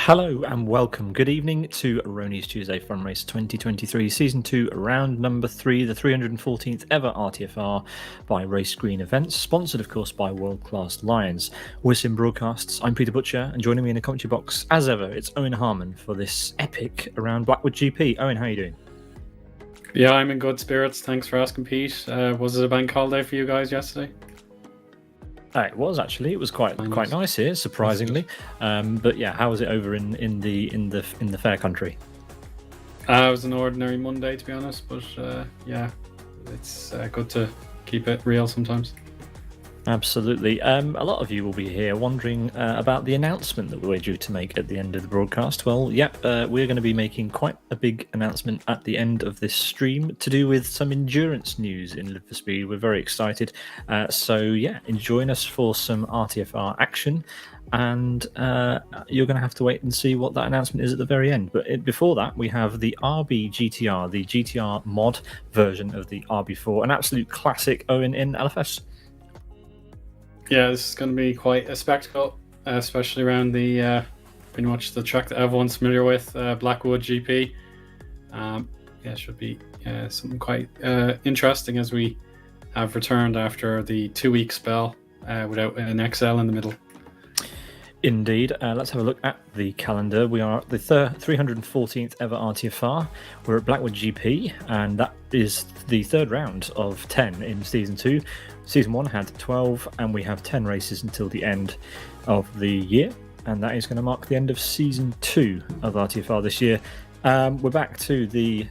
Hello and welcome. Good evening to Rony's Tuesday Fun Race 2023, Season 2, round number 3, the 314th ever RTFR by Race Green Events, sponsored, of course, by World Class Lions. We're Sim Broadcasts. I'm Peter Butcher, and joining me in the commentary box, as ever, it's Eoin Harmon for this epic around Blackwood GP. Owen, how are you doing? Yeah, I'm in good spirits. Thanks for asking, Pete. Was it a bank holiday for you guys yesterday? It was actually. It was quite nice here, surprisingly. But yeah, how was it over in the fair country? It was an ordinary Monday, to be honest. But yeah, it's good to keep it real sometimes. Absolutely. A lot of you will be here wondering about the announcement that we're due to make at the end of the broadcast. Well, we're going to be making quite a big announcement at the end of this stream to do with some endurance news in Live for Speed. We're very excited. Join us for some RTFR action. And you're going to have to wait and see what that announcement is at the very end. But before that, we have the RB GTR, the GTR mod version of the RB4, an absolute classic Owen in LFS. Yeah, this is going to be quite a spectacle, especially around the pretty much the track that everyone's familiar with, Blackwood GP. It should be something quite interesting as we have returned after the 2-week spell without an XL in the middle. Indeed. Let's have a look at the calendar. We are at the 314th ever RTFR. We're at Blackwood GP, and that is the third round of 10 in Season 2. Season 1 had 12, and we have 10 races until the end of the year, and that is going to mark the end of Season 2 of RTFR this year. We're back to the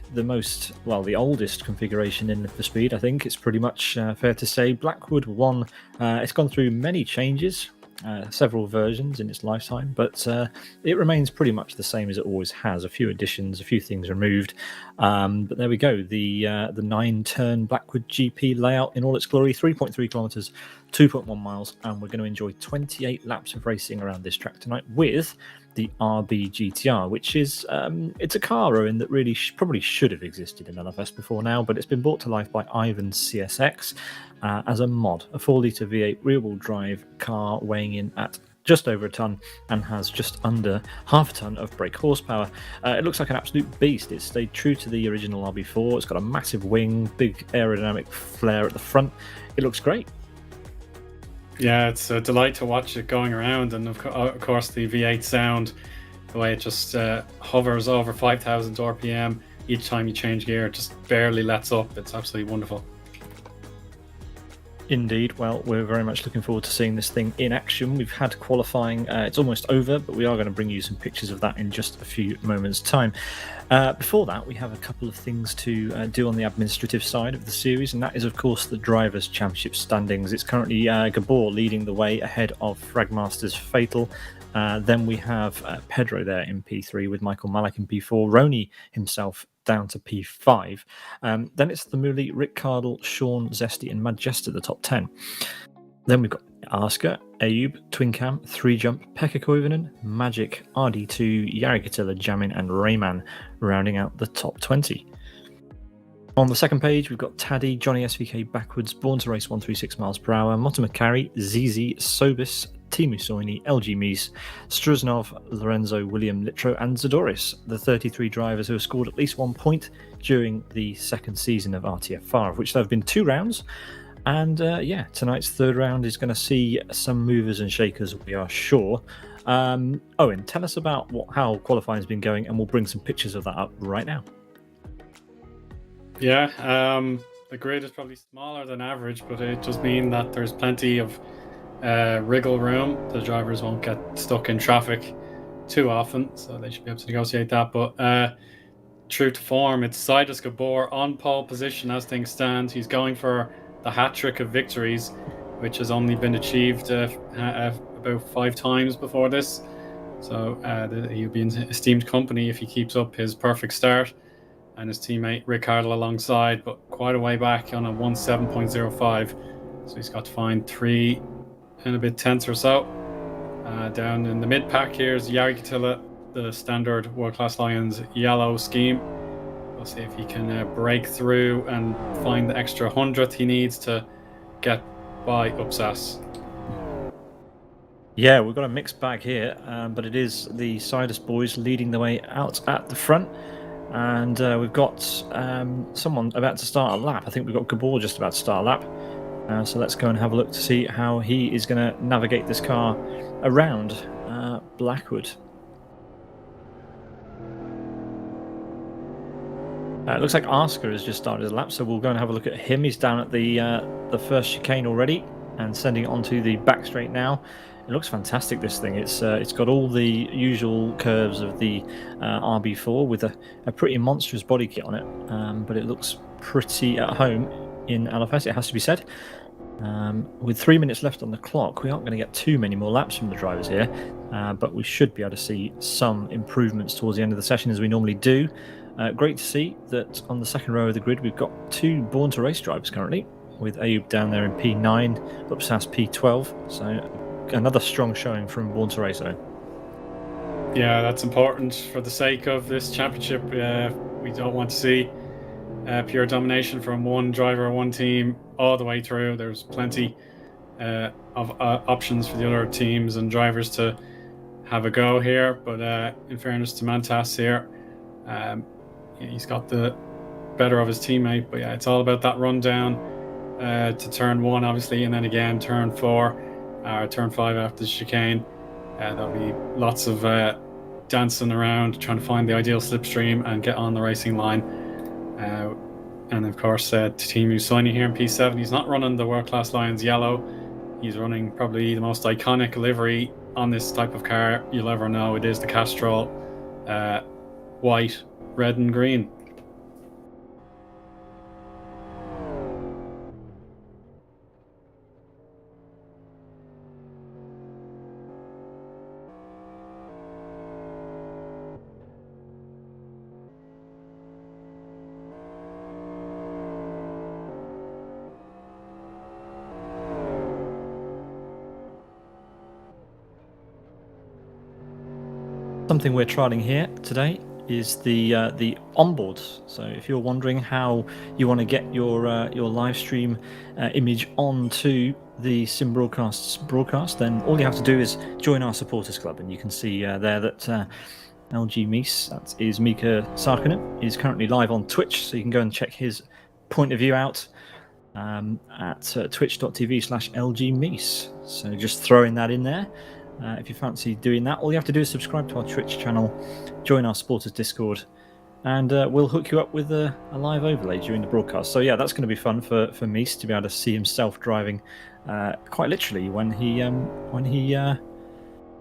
oldest configuration in for Speed. I think it's pretty much fair to say. Blackwood 1, it's gone through many changes. Several versions in its lifetime, but it remains pretty much the same as it always has. A few additions, a few things removed, but there we go. The 9-turn Blackwood GP layout in all its glory: 3.3 kilometers, 2.1 miles, and we're going to enjoy 28 laps of racing around this track tonight with the RB GTR, which is it's a car, Owen, that really probably should have existed in LFS before now, but it's been brought to life by Ivan CSX as a mod, a 4-litre V8 rear-wheel drive car weighing in at just over a ton and has just under half a ton of brake horsepower. It looks like an absolute beast. It's stayed true to the original RB4. It's got a massive wing, big aerodynamic flare at the front. It looks great. Yeah, it's a delight to watch it going around, and of course the V8 sound, the way it just hovers over 5,000 RPM each time you change gear, it just barely lets up. It's absolutely wonderful. Indeed. Well, we're very much looking forward to seeing this thing in action. We've had qualifying. It's almost over, but we are going to bring you some pictures of that in just a few moments' time. Before that, we have a couple of things to do on the administrative side of the series, and that is, of course, the Drivers' Championship standings. It's currently Gabor leading the way ahead of Fragmaster's Fatal. Then we have Pedro there in P3 with Michael Malak in P4, Rony himself down to P5. Then it's the Muli, Rick Cardle, Sean, Zesty, and Majesta, the top 10. Then we've got Asker, Ayub, Twincam, 3Jump, Pekka Koivunen, Magic, RD2, Jari Katila, Jamin, and Rayman rounding out the top 20. On the second page, we've got Taddy, Johnny SVK Backwards, Born to Race 136 miles per hour, Motta Macari, Zizi, Sobis, Timu Soini, LG Mies, Struznov, Lorenzo, William Littrow, and Zadoris, the 33 drivers who have scored at least 1 point during the second season of RTFR, of which there have been 2 rounds. And tonight's third round is going to see some movers and shakers, we are sure. Owen, tell us about how qualifying has been going, and we'll bring some pictures of that up right now. Yeah, the grid is probably smaller than average, but it does mean that there's plenty of wriggle room. The drivers won't get stuck in traffic too often, so they should be able to negotiate that. But true to form, it's Sidus Gabor on pole position as things stand. He's going for the hat trick of victories, which has only been achieved about 5 times before this. So he'll be in esteemed company if he keeps up his perfect start. And his teammate Ricardo alongside, but quite a way back on a 1:7.05. So he's got to find 3 and a bit tenths or so. Down in the mid pack here is Jari Katila, the standard World Class Lions yellow scheme. We'll see if he can break through and find the extra 100th he needs to get by Upsas. Yeah, we've got a mixed bag here, but it is the Sidus boys leading the way out at the front. And we've got someone about to start a lap. I think we've got Gabor just about to start a lap. So let's go and have a look to see how he is going to navigate this car around Blackwood. It looks like Asker has just started his lap, so we'll go and have a look at him. He's down at the first chicane already and sending it onto the back straight now. It looks fantastic, this thing. It's got all the usual curves of the RB4 with a pretty monstrous body kit on it, but it looks pretty at home in LFS, it has to be said. With 3 minutes left on the clock, we aren't going to get too many more laps from the drivers here, but we should be able to see some improvements towards the end of the session as we normally do. Great to see that on the second row of the grid we've got two Born to Race drivers currently, with Ayub down there in P9, Upsas P12, so another strong showing from Born to Race though. Yeah, that's important for the sake of this championship. We don't want to see pure domination from one driver or one team all the way through. There's plenty of options for the other teams and drivers to have a go here, but in fairness to Mantas here, he's got the better of his teammate. But yeah, it's all about that run down to turn 1 obviously, and then again turn 4 or turn 5 after the chicane. There'll be lots of dancing around trying to find the ideal slipstream and get on the racing line. And of course, Team Usoini here in P7, he's not running the World Class Lions yellow. He's running probably the most iconic livery on this type of car you'll ever know. It is the Castrol white, red and green. Something we're trialing here today is the onboard. So if you're wondering how you want to get your live stream image onto the Sim Broadcast's broadcast, then all you have to do is join our supporters club, and you can see there that LG Mies, that is Mika Sarkinen, is currently live on Twitch, so you can go and check his point of view out at twitch.tv/LG Mies. So just throwing that in there. If you fancy doing that, all you have to do is subscribe to our Twitch channel, join our supporters Discord, and we'll hook you up with a live overlay during the broadcast. So yeah, that's going to be fun for Mies to be able to see himself driving, quite literally when he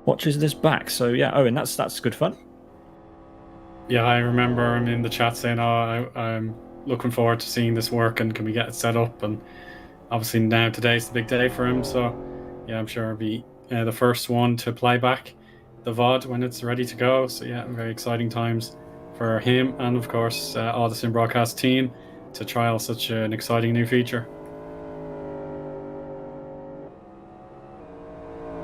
watches this back. So yeah, Owen, that's good fun. Yeah, I remember him in the chat saying, I'm looking forward to seeing this work and can we get it set up. And obviously now today's the big day for him. So yeah, I'm sure it'll be the first one to play back the VOD when it's ready to go. So yeah, very exciting times for him and of course all the Sim Broadcast team to trial such an exciting new feature.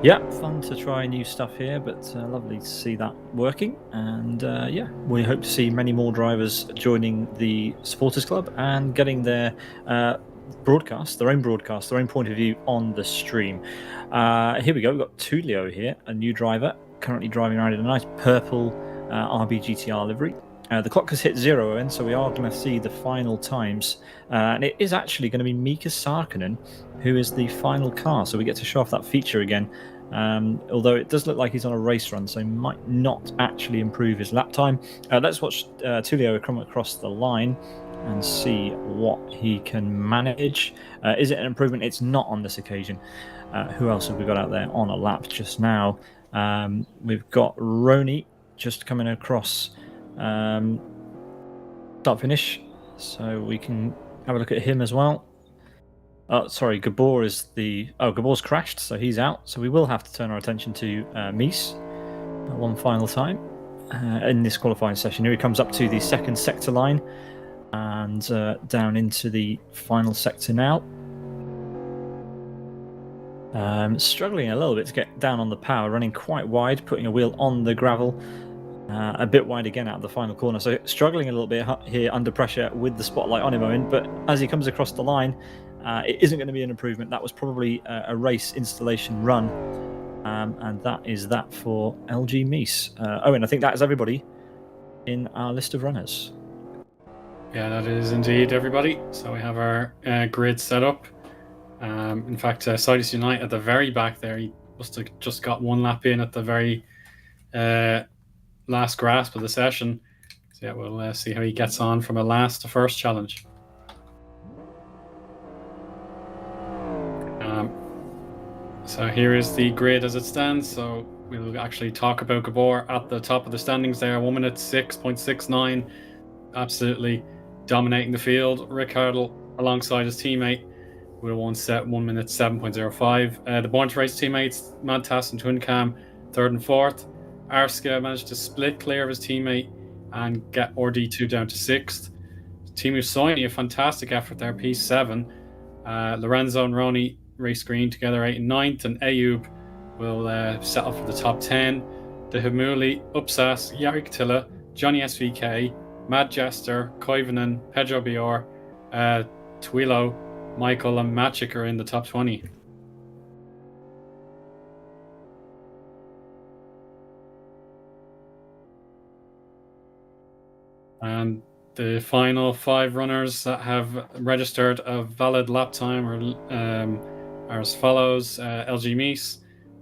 Yeah, fun to try new stuff here, but lovely to see that working. And yeah, we hope to see many more drivers joining the supporters club and getting their broadcast, their own point of view on the stream. Here we go. We've got Tulio here, a new driver, currently driving around in a nice purple RB GTR livery. The clock has hit 0, and so we are going to see the final times. And it is actually going to be Mika Sarkinen who is the final car, so we get to show off that feature again. Although it does look like he's on a race run, so he might not actually improve his lap time. Let's watch Tulio come across the line and see what he can manage. Is it an improvement? It's not on this occasion. Who else have we got out there on a lap just now? We've got Rony just coming across start finish, so we can have a look at him as well. Sorry, Gabor is Gabor's crashed, so he's out. So we will have to turn our attention to Mies one final time in this qualifying session. Here he comes up to the second sector line and down into the final sector now. Struggling a little bit to get down on the power, running quite wide, putting a wheel on the gravel, a bit wide again out of the final corner. So struggling a little bit here under pressure with the spotlight on him, Owen. But as he comes across the line, it isn't going to be an improvement. That was probably a race installation run. And that is that for LG Meese. Owen, I think that is everybody in our list of runners. Yeah, that is indeed everybody. So we have our grid set up. In fact, Sidus Unite at the very back there, he must have just got one lap in at the very last grasp of the session. So yeah, we'll see how he gets on from a last to first challenge. So here is the grid as it stands. So we'll actually talk about Gabor at the top of the standings there. 1 minute 6.69, absolutely dominating the field. Rick Hurdle alongside his teammate with a one set 1 minute 7.05. The Born to Race teammates, Mantas and Twincam, third and fourth. Arska managed to split clear of his teammate and get RD2 down to sixth. Timu Soini, a fantastic effort there, P7. Lorenzo and Rony race green together 8th and 9th, and Ayub will settle for the top 10. The Hamuli, Upsas, Yarik Tilla, Johnny SVK, Mad Jester, Koivunen, Pedro Bior, Twilo, Michael and Maciek are in the top 20. And the final 5 runners that have registered a valid lap time are as follows: LG Meese,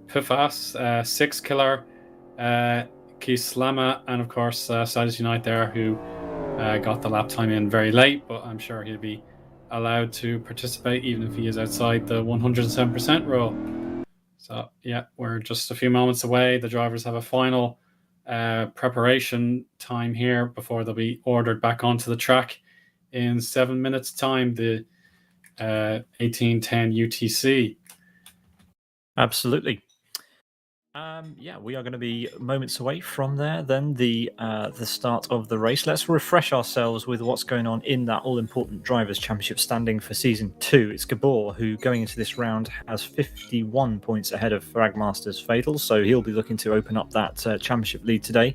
Pifas, Six Killer, Kislama, and of course Sidus Unite there, who got the lap time in very late, but I'm sure he'll be allowed to participate even if he is outside the 107% rule. So yeah, we're just a few moments away. The drivers have a final preparation time here before they'll be ordered back onto the track in 7 minutes time, the 1810 UTC. Absolutely. Yeah, we are going to be moments away from there. Then the start of the race. Let's refresh ourselves with what's going on in that all-important Drivers' Championship standing for Season 2. It's Gabor who, going into this round, has 51 points ahead of Fragmaster's Fatal, so he'll be looking to open up that championship lead today,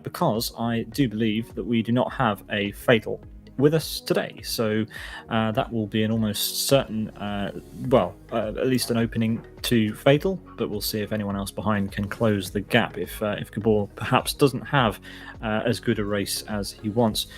because I do believe that we do not have a Fatal with us today, so that will be an almost certain at least an opening to Fatal, but we'll see if anyone else behind can close the gap if Gabor perhaps doesn't have as good a race as he wants.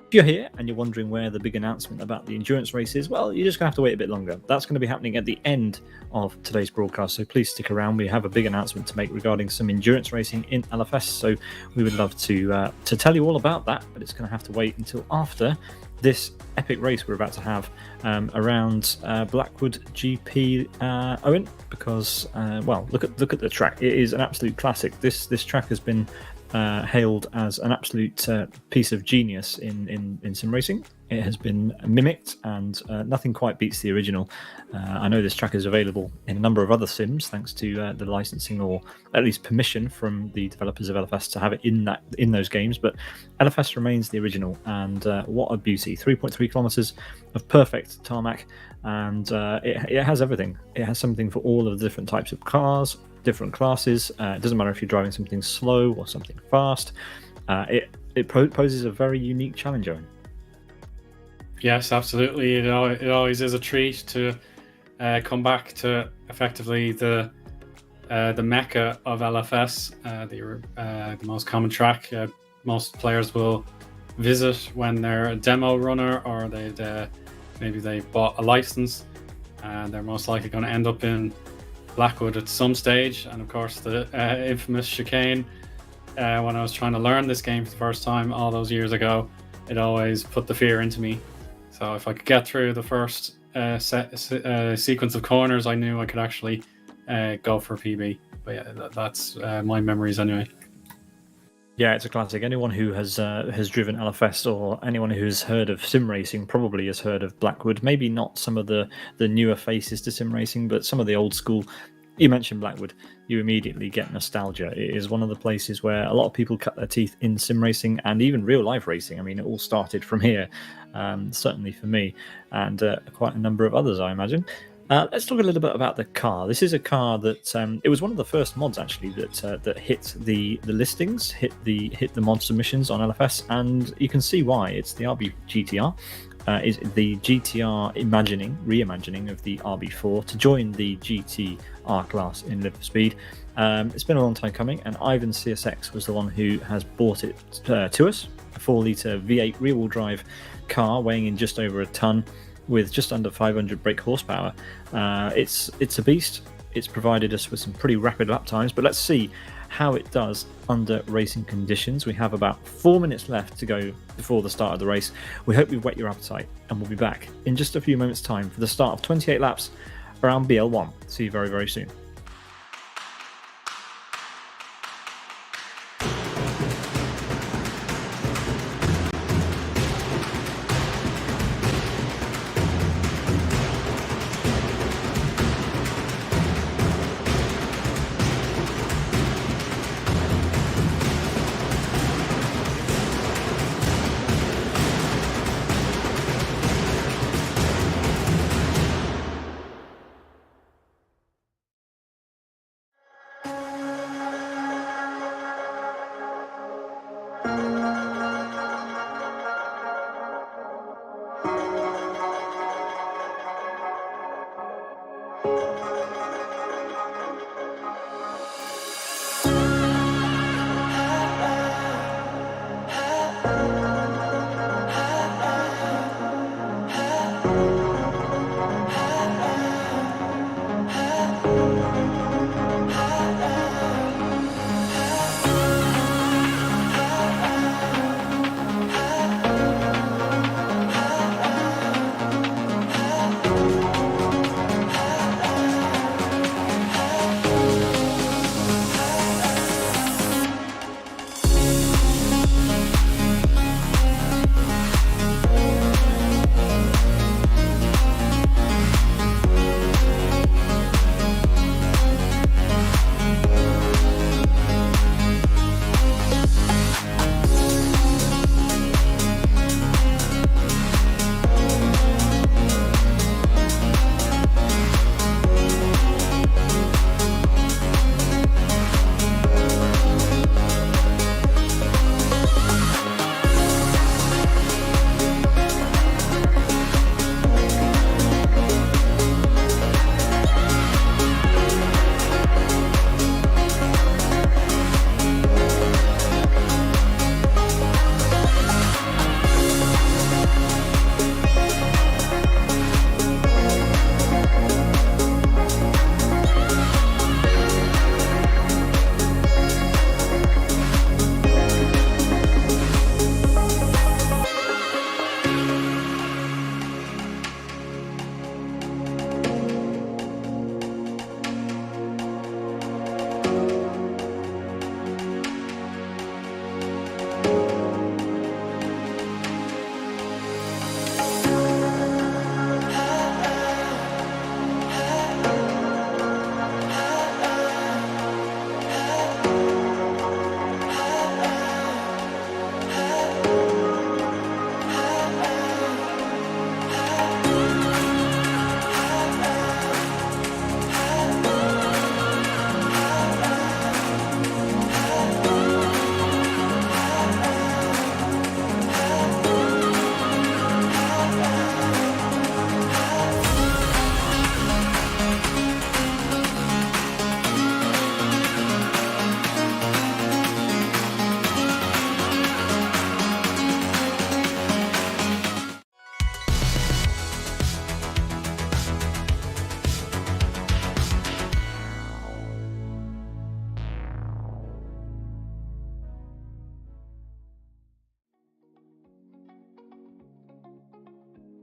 If you're here and you're wondering where the big announcement about the endurance race is, well, you're just going to have to wait a bit longer. That's going to be happening at the end of today's broadcast, so please stick around. We have a big announcement to make regarding some endurance racing in LFS, so we would love to tell you all about that, but it's going to have to wait until after this epic race we're about to have around Blackwood GP, Owen, because look at the track. It is an absolute classic. This track has been hailed as an absolute piece of genius in sim racing. It has been mimicked, and nothing quite beats the original. I know this track is available in a number of other sims, thanks to the licensing or at least permission from the developers of LFS to have it in those games. But LFS remains the original, and what a beauty! 3.3 kilometers of perfect tarmac, and it has everything. It has something for all of the different types of cars, different classes. It doesn't matter if you're driving something slow or something fast. It poses a very unique challenge, Owen. Yes, absolutely. It always is a treat to come back to effectively the mecca of LFS, the most common track most players will visit when they're a demo runner, or maybe they bought a license, and they're most likely going to end up in Blackwood at some stage. And of course the infamous chicane, when I was trying to learn this game for the first time all those years ago, it always put the fear into me. So if I could get through the first sequence of corners, I knew I could actually go for a PB. But yeah, that's my memories anyway. Yeah, it's a classic. Anyone who has driven LFS, or anyone who's heard of sim racing, probably has heard of Blackwood. Maybe not some of the newer faces to sim racing, but some of the old school. You mentioned Blackwood, you immediately get nostalgia. It is one of the places where a lot of people cut their teeth in sim racing and even real life racing. I mean, it all started from here, certainly for me, and quite a number of others, I imagine. Let's talk a little bit about the car. This is a car that it was one of the first mods actually that hit the listings, hit the mod submissions on LFS, and you can see why. It's the RB GTR. is the GTR reimagining of the RB4 to join the GTR class in Live for Speed. It's been a long time coming, and Ivan CSX was the one who has bought it to us. A 4-litre V8 rear-wheel drive car weighing in just over a ton with just under 500 brake horsepower. It's a beast. It's provided us with some pretty rapid lap times, but let's see how it does under racing conditions. We have about 4 minutes left to go before the start of the race. We hope we've whet your appetite, and we'll be back in just a few moments' time for the start of 28 laps around BL1. See you very, very soon.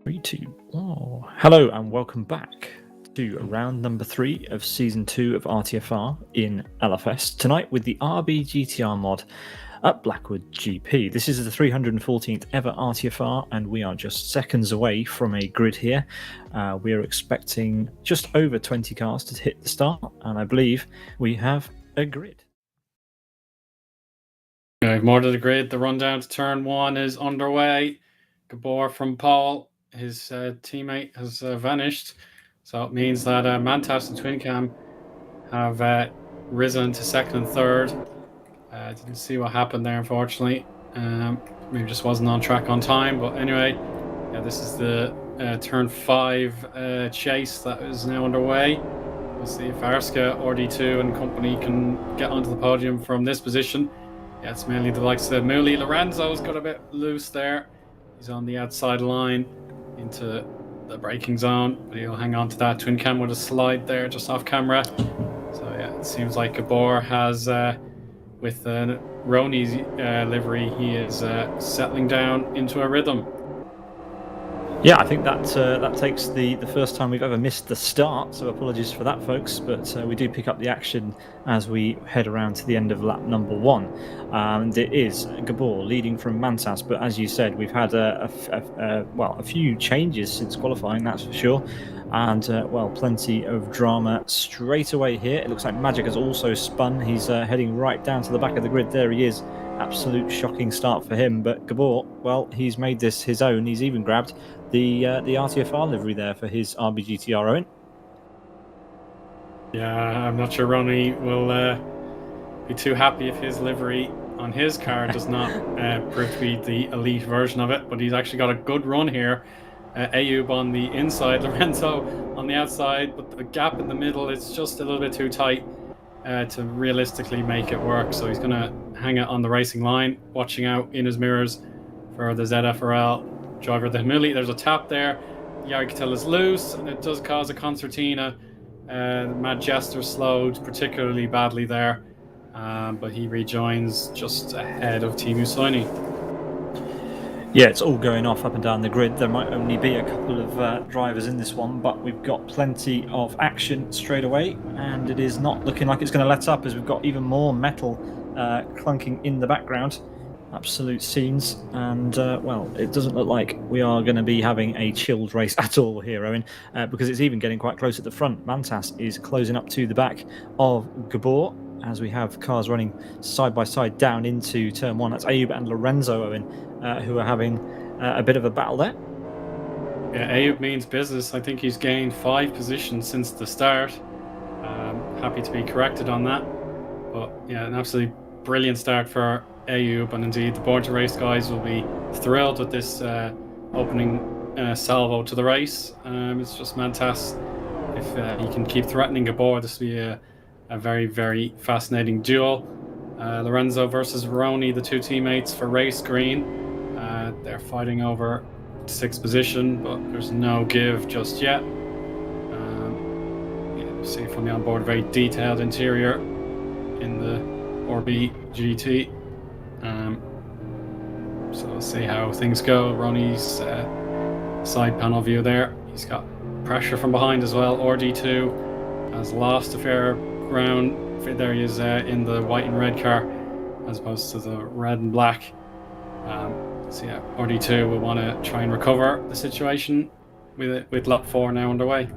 Three, two. Oh, hello and welcome back to round number 3 of season 2 of RTFR in LFS. Tonight with the RB GTR mod at Blackwood GP. This is the 314th ever RTFR, and we are just seconds away from a grid here. We are expecting just over 20 cars to hit the start, and I believe we have a grid. More to the grid. The rundown to turn 1 is underway. Gabor from Paul. His teammate has vanished, so it means that Mantas and Twincam have risen to second and third. Didn't see what happened there, unfortunately. Maybe just wasn't on track on time, but anyway, Yeah, this is the turn 5 chase that is now underway. We'll see if Arska, RD2 and company can get onto the podium from this position. Yeah, it's mainly the likes of Mooley. Lorenzo's got a bit loose there. He's on the outside line into the braking zone, but he'll hang on to that. Twin Cam with a slide there just off camera. So yeah, it seems like Gabor has, with Rony's livery, he is settling down into a rhythm. Yeah, I think that takes the first time we've ever missed the start, so apologies for that, folks. But we do pick up the action as we head around to the end of lap number 1, and it is Gabor leading from Mantas. But as you said, we've had a few changes since qualifying, that's for sure, and plenty of drama straight away here. It looks like Magic has also spun. He's heading right down to the back of the grid. There he is. Absolute shocking start for him. But Gabor, well, he's made this his own. He's even grabbed the RTFR livery there for his RBGTR, Owen. Yeah, I'm not sure Rony will be too happy if his livery on his car does not prove to be the elite version of it, but he's actually got a good run here. Ayub on the inside, Lorenzo on the outside, but the gap in the middle is just a little bit too tight to realistically make it work. So he's going to hang it on the racing line, watching out in his mirrors for the ZFRL driver. The Mili, there's a tap there. Yargitel is loose, and it does cause a concertina. Mad Jester slowed particularly badly there, but he rejoins just ahead of Team Usaini. Yeah, it's all going off up and down the grid. There might only be a couple of drivers in this one, but we've got plenty of action straight away, and it is not looking like it's going to let up, as we've got even more metal clunking in the background. Absolute scenes, and it doesn't look like we are going to be having a chilled race at all here, Owen, because it's even getting quite close at the front. Mantas is closing up to the back of Gabor, as we have cars running side by side down into turn 1. That's Ayub and Lorenzo, Owen, who are having a bit of a battle there. Yeah, Ayub means business. I think he's gained 5 positions since the start. Happy to be corrected on that. But yeah, an absolutely brilliant start for Ayub, and indeed the Born to Race guys will be thrilled with this opening salvo to the race. It's just Mantas. If he can keep threatening Gabor, this will be a very, very fascinating duel. Lorenzo versus Rony, the two teammates for race green. They're fighting over 6th position, but there's no give just yet. You see from the onboard, a very detailed interior in the RB GT. So we'll see how things go. Rony's side panel view there. He's got pressure from behind as well. RD2 has lost a fair ground. There he is in the white and red car, as opposed to the red and black. So yeah, RD2 will want to try and recover the situation with lap 4 now underway.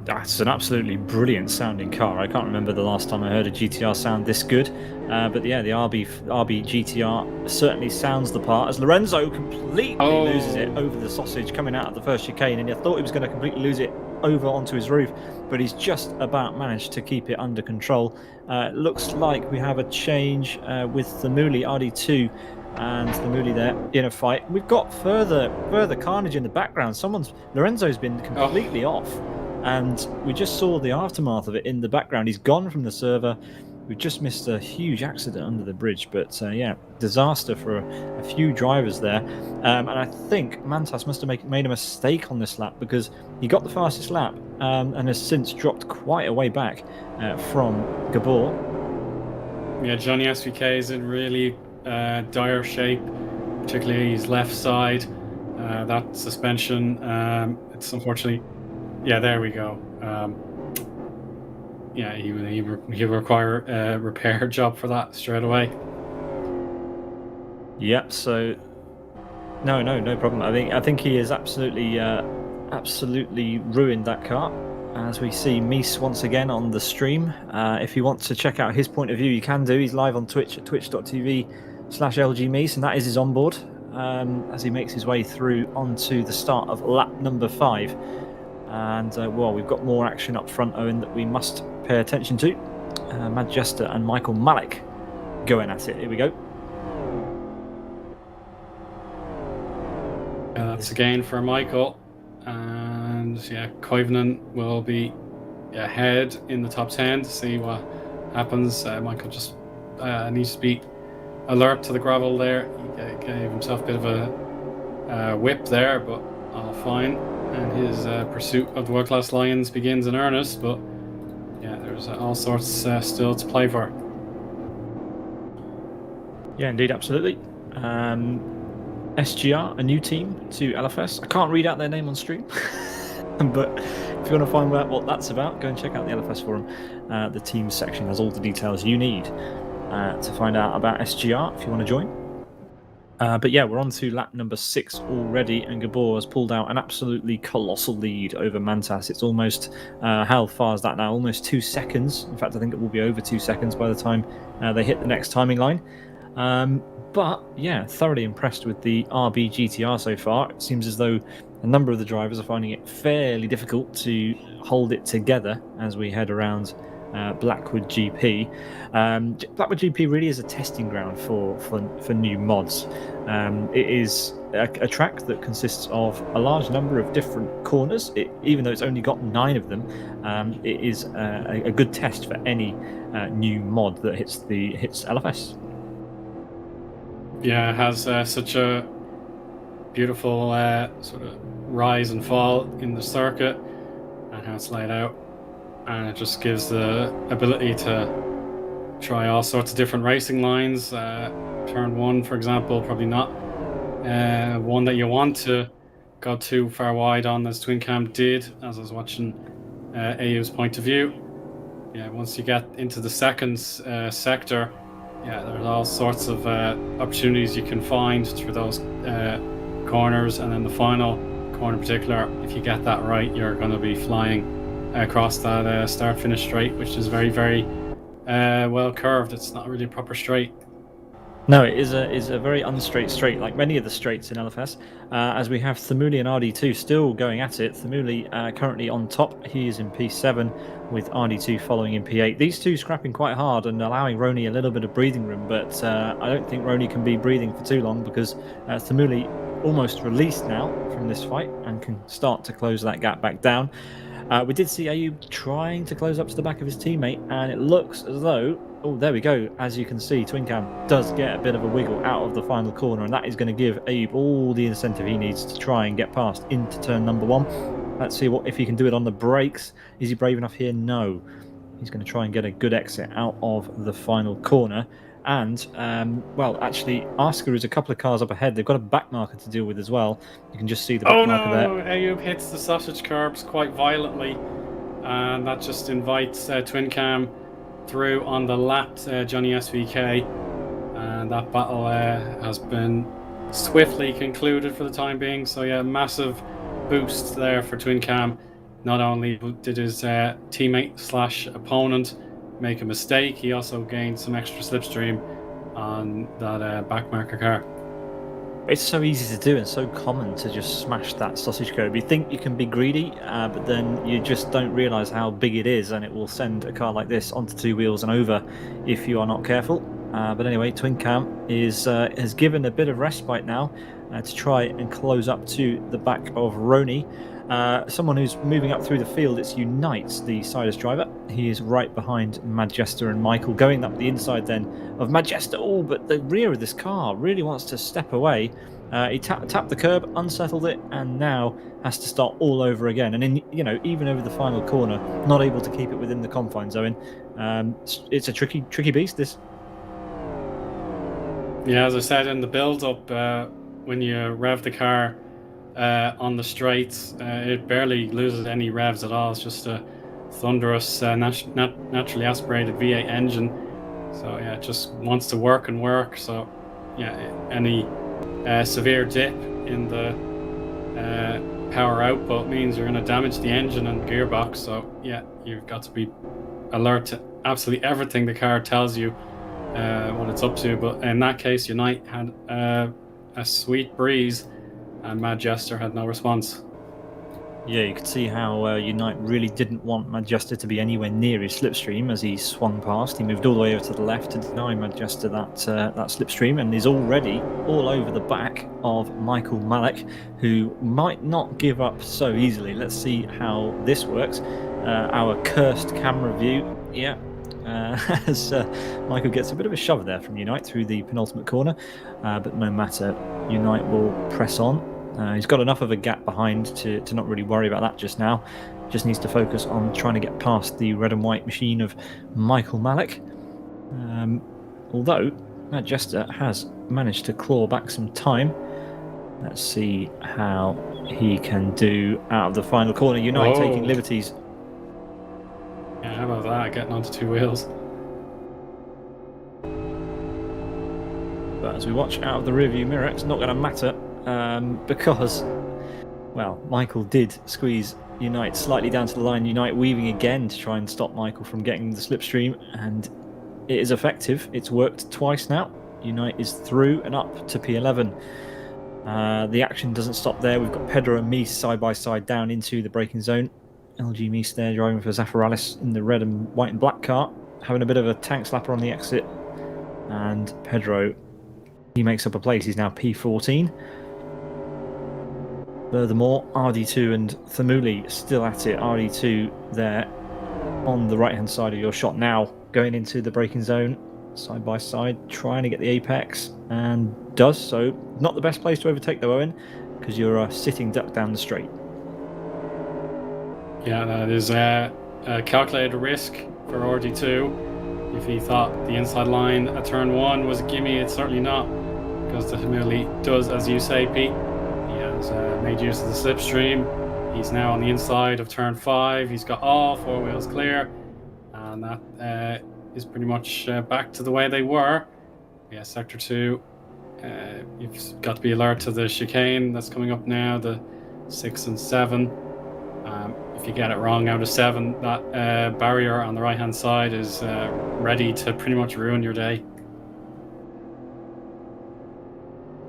That's an absolutely brilliant sounding car. I can't remember the last time I heard a GTR sound this good. But yeah, the RB GTR certainly sounds the part, as Lorenzo completely loses it over the sausage coming out of the first chicane, and I thought he was going to completely lose it over onto his roof, but he's just about managed to keep it under control. Looks like we have a change with the Mooley RD2 and the Mooley there in a fight. We've got further carnage in the background. Lorenzo's been completely off, and we just saw the aftermath of it in the background. He's gone from the server. We've just missed a huge accident under the bridge, but yeah, disaster for a few drivers there. And I think Mantas must have made a mistake on this lap, because he got the fastest lap and has since dropped quite a way back from Gabor. Yeah, Johnny SVK is in really dire shape, particularly his left side. That suspension, it's unfortunately... Yeah, there we go. Yeah, he will require a repair job for that straight away. Yeah, so no problem. I think he has absolutely ruined that car. As we see Mies once again on the stream. If you want to check out his point of view, you can do. He's live on Twitch at twitch.tv/LGMees, and that is his onboard as he makes his way through onto the start of lap number 5. And we've got more action up front, Owen, that we must pay attention to. Mad Jester and Michael Malik going at it. Here we go. That's a gain for Michael. And yeah, Koivunen will be ahead in the top 10 to see what happens. Michael just needs to be alert to the gravel there. He gave himself a bit of a whip there, but all fine. And his pursuit of the world-class Lions begins in earnest, but yeah, there's all sorts still to play for. Yeah, indeed, absolutely. SGR, a new team to LFS. I can't read out their name on stream, but if you want to find out what that's about, go and check out the LFS forum. The teams section has all the details you need to find out about SGR if you want to join. But yeah, we're on to lap number 6 already, and Gabor has pulled out an absolutely colossal lead over Mantas. It's almost, how far is that now? Almost 2 seconds. In fact, I think it will be over 2 seconds by the time they hit the next timing line. But yeah, thoroughly impressed with the RB GTR so far. It seems as though a number of the drivers are finding it fairly difficult to hold it together as we head around Blackwood GP. Blackwood GP really is a testing ground for new mods. It is a track that consists of a large number of different corners. Even though it's only got 9 of them, it is a good test for any new mod that hits LFS. Yeah, it has such a beautiful sort of rise and fall in the circuit and how it's laid out, and it just gives the ability to try all sorts of different racing lines. Turn 1, for example, probably not one that you want to go too far wide on, as Twin Cam did, as I was watching AU's point of view. Yeah, once you get into the second sector, yeah, there's all sorts of opportunities you can find through those corners, and then the final corner in particular, if you get that right, you're going to be flying across that start-finish straight, which is very, very well curved. It's not really a proper straight. No, it is a very unstraight straight, like many of the straights in LFS, as we have Thamuli and RD2 still going at it. Thamuli currently on top. He is in P7 with RD2 following in P8. These two scrapping quite hard and allowing Rony a little bit of breathing room, but I don't think Rony can be breathing for too long, because Thamuli almost released now from this fight and can start to close that gap back down. We did see Ayub trying to close up to the back of his teammate, and it looks as though, oh, there we go. As you can see, Twin Cam does get a bit of a wiggle out of the final corner, and that is going to give Ayub all the incentive he needs to try and get past into turn number 1. Let's see if he can do it on the brakes. Is he brave enough here? No. He's going to try and get a good exit out of the final corner. And, well, actually, Asker is a couple of cars up ahead. They've got a back marker to deal with as well. You can just see the back marker there. Ayub hits the sausage curbs quite violently, and that just invites Twin Cam through on the lapped Johnny SVK, and that battle has been swiftly concluded for the time being. So yeah, massive boost there for Twin Cam. Not only did his teammate / opponent make a mistake, he also gained some extra slipstream on that back marker car. It's so easy to do and so common to just smash that sausage curb. You think you can be greedy, but then you just don't realise how big it is, and it will send a car like this onto 2 wheels and over if you are not careful. But anyway, Twin Cam has given a bit of respite now to try and close up to the back of Rony. Someone who's moving up through the field, it's Unite, the Sidus driver. He is right behind Majesta and Michael, going up the inside then of Majesta. Oh, but the rear of this car really wants to step away. He tapped the curb, unsettled it, and now has to start all over again. And even over the final corner, not able to keep it within the confines zone. It's a tricky beast, this. Yeah, as I said in the build-up, when you rev the car on the straights, it barely loses any revs at all. It's just a thunderous, naturally aspirated V8 engine. So yeah, it just wants to work and work. So yeah, any severe dip in the power output means you're going to damage the engine and gearbox. So yeah, you've got to be alert to absolutely everything the car tells you what it's up to. But in that case, Unite had a sweet breeze, and Mad Jester had no response. Yeah, you could see how Unite really didn't want Manchester to be anywhere near his slipstream as he swung past. He moved all the way over to the left to deny Manchester that slipstream, and is already all over the back of Michael Malik, who might not give up so easily. Let's see how this works. Our cursed camera view, yeah. As Michael gets a bit of a shove there from Unite through the penultimate corner, but no matter, Unite will press on. He's got enough of a gap behind to not really worry about that just now. Just needs to focus on trying to get past the red and white machine of Michael Malik. Although Manchester has managed to claw back some time. Let's see how he can do out of the final corner. Unite taking liberties. Yeah, how about that? Getting onto two wheels. But as we watch out of the rearview mirror, it's not going to matter. Because, well, Michael did squeeze Unite slightly down to the line. Unite weaving again to try and stop Michael from getting the slipstream, and it is effective. It's worked twice now. Unite is through and up to P11. The action doesn't stop there. We've got Pedro and Mies side by side down into the braking zone. LG Mies there driving for Zafaralis in the red and white and black car, having a bit of a tank slapper on the exit. And Pedro, he makes up a place. He's now P14. Furthermore, RD2 and Thamuli still at it. RD2 there on the right-hand side of your shot now, going into the braking zone, side by side, trying to get the apex, and does so. Not the best place to overtake though, Owen, because you're sitting duck down the straight. Yeah, that is a calculated risk for RD2. If he thought the inside line at turn 1 was a gimme, it's certainly not, because the Thamuli does, as you say, Pete. He has made use of the slipstream. He's now on the inside of turn 5. He's got all 4 wheels clear, and that is pretty much back to the way they were. Yeah, sector 2. You've got to be alert to the chicane that's coming up now, the 6 and 7. If you get it wrong out of 7, that barrier on the right hand side is ready to pretty much ruin your day.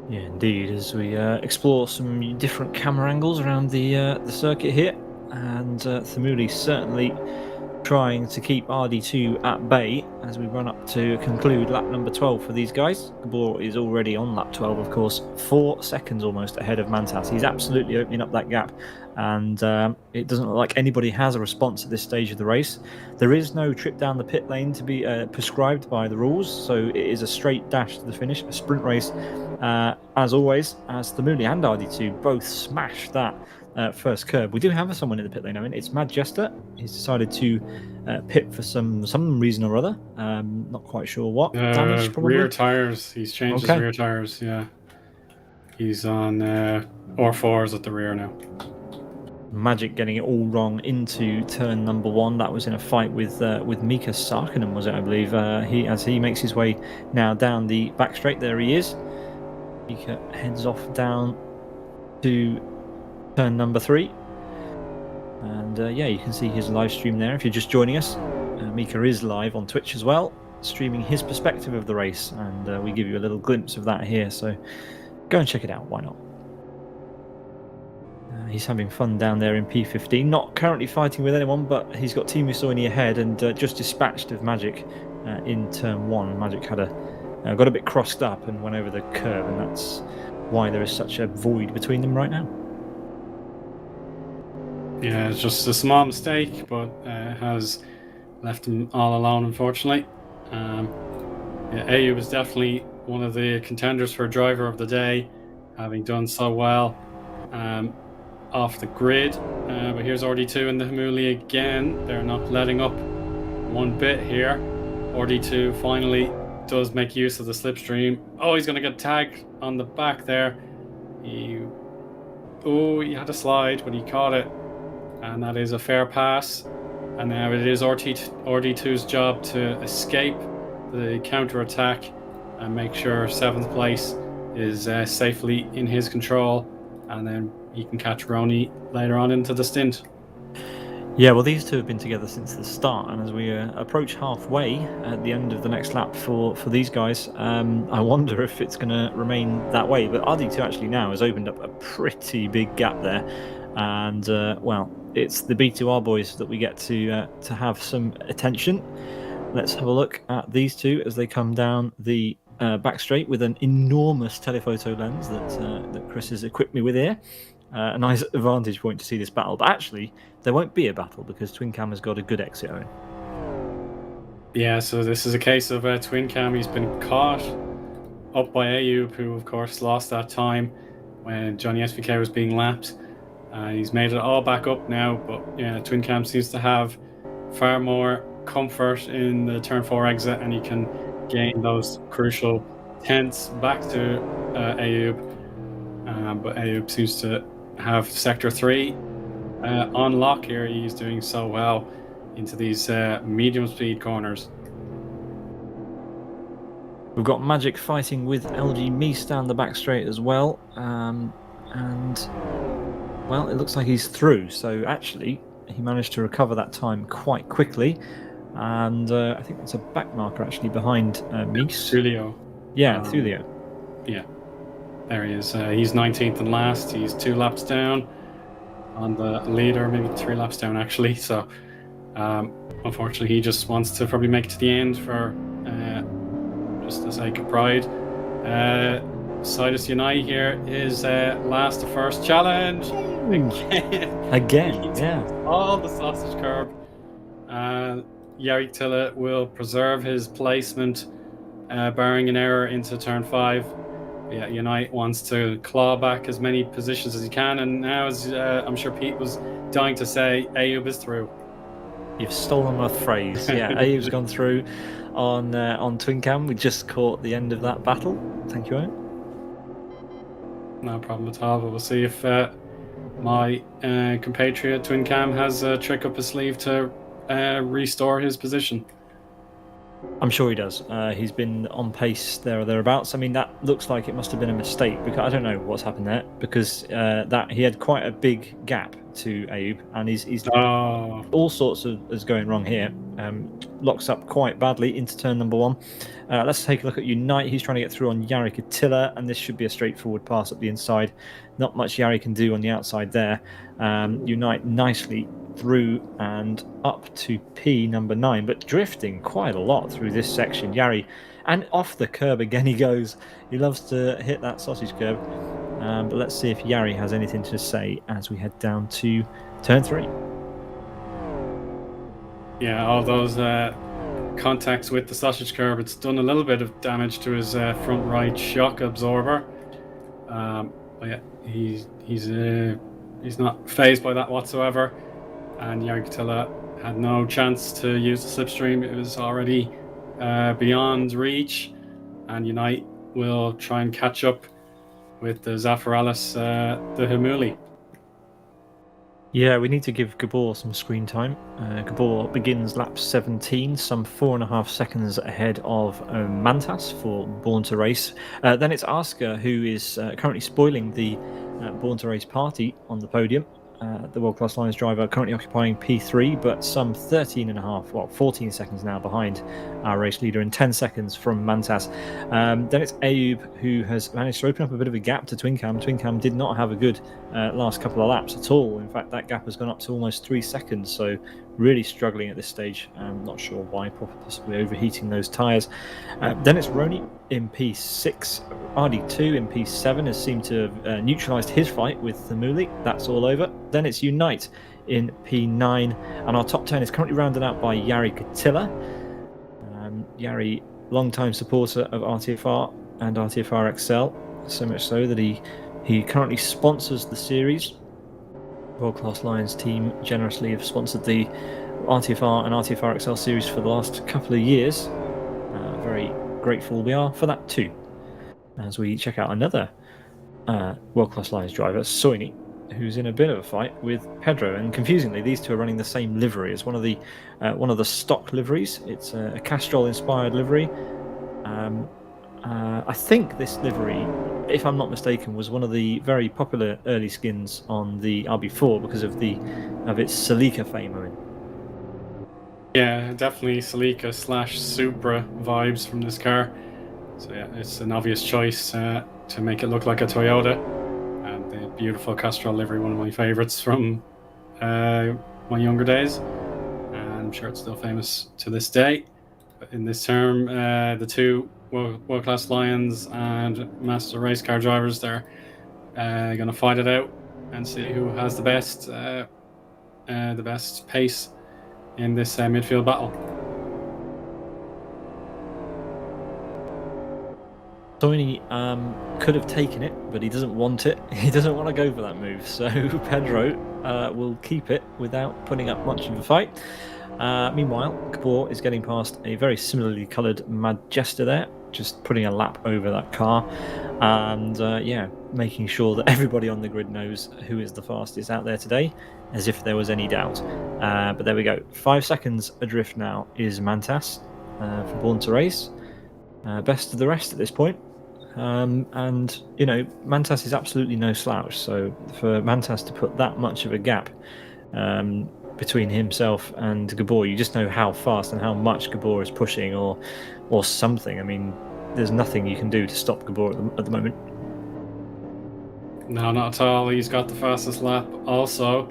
Yeah, indeed, as we explore some different camera angles around the circuit here, and Thamuli certainly trying to keep RD2 at bay as we run up to conclude lap number 12 for these guys. Gabor is already on lap 12, of course, 4 seconds almost ahead of Mantas. He's absolutely opening up that gap, and it doesn't look like anybody has a response at this stage of the race. There is no trip down the pit lane to be prescribed by the rules, so it is a straight dash to the finish, a sprint race. As always, as Thamuli and RD2 both smash that first curb. We do have someone in the pit lane, Owen. It's Manchester. He's decided to pit for some reason or other. Not quite sure what. Damage, probably. Rear tires. He's changed his rear tires. Yeah, he's on R4s at the rear now. Magic getting it all wrong into turn number 1. That was in a fight with Mika Sarkinen, was it? I believe. As he makes his way now down the back straight. There he is. Mika heads off down to turn number 3, and yeah, you can see his live stream there if you're just joining us. Mika is live on Twitch as well, streaming his perspective of the race, and we give you a little glimpse of that here, so go and check it out, why not? He's having fun down there in P15, not currently fighting with anyone, but he's got Team Usoini ahead, and just dispatched of Magic in turn 1. Magic had got a bit crossed up and went over the curve, and that's why there is such a void between them right now. Yeah, it's just a small mistake, but has left him all alone, unfortunately. Eoin was definitely one of the contenders for driver of the day, having done so well off the grid. But here's RD2 and the Thamuli again. They're not letting up one bit here. RD2 finally does make use of the slipstream. Oh, he's going to get tagged on the back there. He had a slide, but he caught it. And that is a fair pass. And now it is RD2's job to escape the counter-attack and make sure 7th place is safely in his control. And then he can catch Rony later on into the stint. Yeah, well, these two have been together since the start, and as we approach halfway at the end of the next lap for these guys, I wonder if it's going to remain that way. But RD2 actually now has opened up a pretty big gap there. And well, it's the B2R boys that we get to have some attention. Let's have a look at these two as they come down the back straight with an enormous telephoto lens that Chris has equipped me with here. A nice vantage point to see this battle, but actually there won't be a battle because Twin Cam has got a good exit Eoin. Yeah, so this is a case of Twin Cam. He's been caught up by Ayub, who of course lost that time when Johnny SVK was being lapped. He's made it all back up now, but yeah, Twin Cam seems to have far more comfort in the turn 4 exit, and he can gain those crucial tenths back to Ayub. But Ayub seems to have sector 3 on lock here. He's doing so well into these medium speed corners. We've got Magic fighting with LG Meese down the back straight as well, and well, it looks like he's through. So actually, he managed to recover that time quite quickly, and I think that's a back marker actually behind Meese. Thulio. Yeah, Thulio. Yeah, there he is. He's 19th and last. He's 2 laps down on the leader, maybe 3 laps down actually. So unfortunately, he just wants to probably make it to the end for just the sake of pride. Sidus Unite here is last to first challenge. Again, yeah. All the sausage curb. Yari Tilla will preserve his placement, barring an error into turn 5. Yeah, Unite wants to claw back as many positions as he can, and now, as I'm sure Pete was dying to say, Ayub is through. You've stolen my phrase. Yeah, Ayub's gone through on Twin Cam. We just caught the end of that battle. Thank you, Eoin. No problem at all, but we'll see if my compatriot Twin Cam has a trick up his sleeve to restore his position. I'm sure he does. He's been on pace there or thereabouts. I mean, that looks like it must have been a mistake, because I don't know what's happened there, because that he had quite a big gap to Ayub, and he's all sorts of is going wrong here. Locks up quite badly into turn number 1. Let's take a look at Unite. He's trying to get through on Yari Katilla, and this should be a straightforward pass up the inside. Not much Yari can do on the outside there. Unite nicely through and up to P number 9, but drifting quite a lot through this section. Yari, and off the curb again he goes. He loves to hit that sausage curb. But let's see if Yari has anything to say as we head down to turn 3. Yeah, all those contacts with the sausage curb, it's done a little bit of damage to his front right shock absorber. But yeah, he's not phased by that whatsoever. And Yari Katilla had no chance to use the slipstream. It was already beyond reach, and Unite will try and catch up with the Zaffaralis, the Humuli. Yeah, we need to give Gabor some screen time. Gabor begins lap 17, some 4.5 seconds ahead of Mantas for Born to Race. Then it's Asker who is currently spoiling the Born to Race party on the podium. The World Class Lions driver currently occupying P3, but some 14 seconds now behind our race leader, and 10 seconds from Mantas. Then it's Ayub who has managed to open up a bit of a gap to Twin Cam. Twin Cam did not have a good last couple of laps at all. In fact, that gap has gone up to almost 3 seconds, so really struggling at this stage. I'm not sure why, possibly overheating those tyres. Then it's Rony in P6. RD2 in P7 has seemed to have neutralised his fight with Thamuli. That's all over. Then it's Unite in P9, and our top 10 is currently rounded out by Yari Katilla. Yari, long-time supporter of RTFR and RTFR XL, so much so that he currently sponsors the series. World Class Lions team generously have sponsored the RTFR and RTFR XL series for the last couple of years. Very grateful we are for that too. As we check out another World Class Lions driver, Soini, who's in a bit of a fight with Pedro, and confusingly, these two are running the same livery as one of the stock liveries. It's a Castrol-inspired livery. I think this livery, if I'm not mistaken, was one of the very popular early skins on the RB4 because of its Celica fame. I mean. Yeah, definitely Celica / Supra vibes from this car. So yeah, it's an obvious choice to make it look like a Toyota, and beautiful Castrol livery, one of my favourites from my younger days. I'm sure it's still famous to this day. In this term, the two world-class Lions and master race car drivers, they're going to fight it out and see who has the best pace in this midfield battle. Rony could have taken it, but he doesn't want it. He doesn't want to go for that move. So Pedro will keep it without putting up much of a fight. Meanwhile, Gabor is getting past a very similarly coloured Majesta there, just putting a lap over that car. And making sure that everybody on the grid knows who is the fastest out there today, as if there was any doubt. But there we go. 5 seconds adrift now is Mantas for Born to Race. Best of the rest at this point. And, you know, Mantas is absolutely no slouch. So for Mantas to put that much of a gap between himself and Gabor, you just know how fast and how much Gabor is pushing or something. I mean, there's nothing you can do to stop Gabor at the moment. No, not at all. He's got the fastest lap also.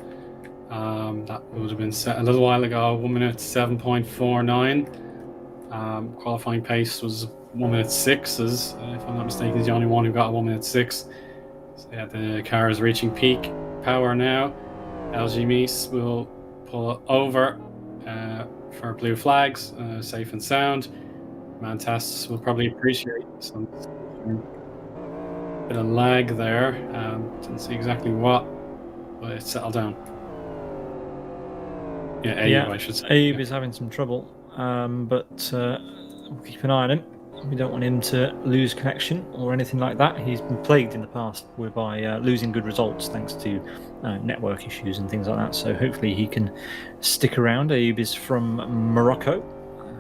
That would have been set a little while ago, 1 minute 7.49. Qualifying pace was 1 minute 6s. If I'm not mistaken, he's the only one who got a 1 minute 6. So yeah, the car is reaching peak power now. LG Mies will pull over for blue flags, safe and sound. Mantas will probably appreciate some bit of lag there. Didn't see exactly what, but it settled down. Yeah, Abe, I should say. Abe is having some trouble, but we'll keep an eye on him. We don't want him to lose connection or anything like that. He's been plagued in the past by losing good results thanks to network issues and things like that. So hopefully he can stick around. Abe is from Morocco,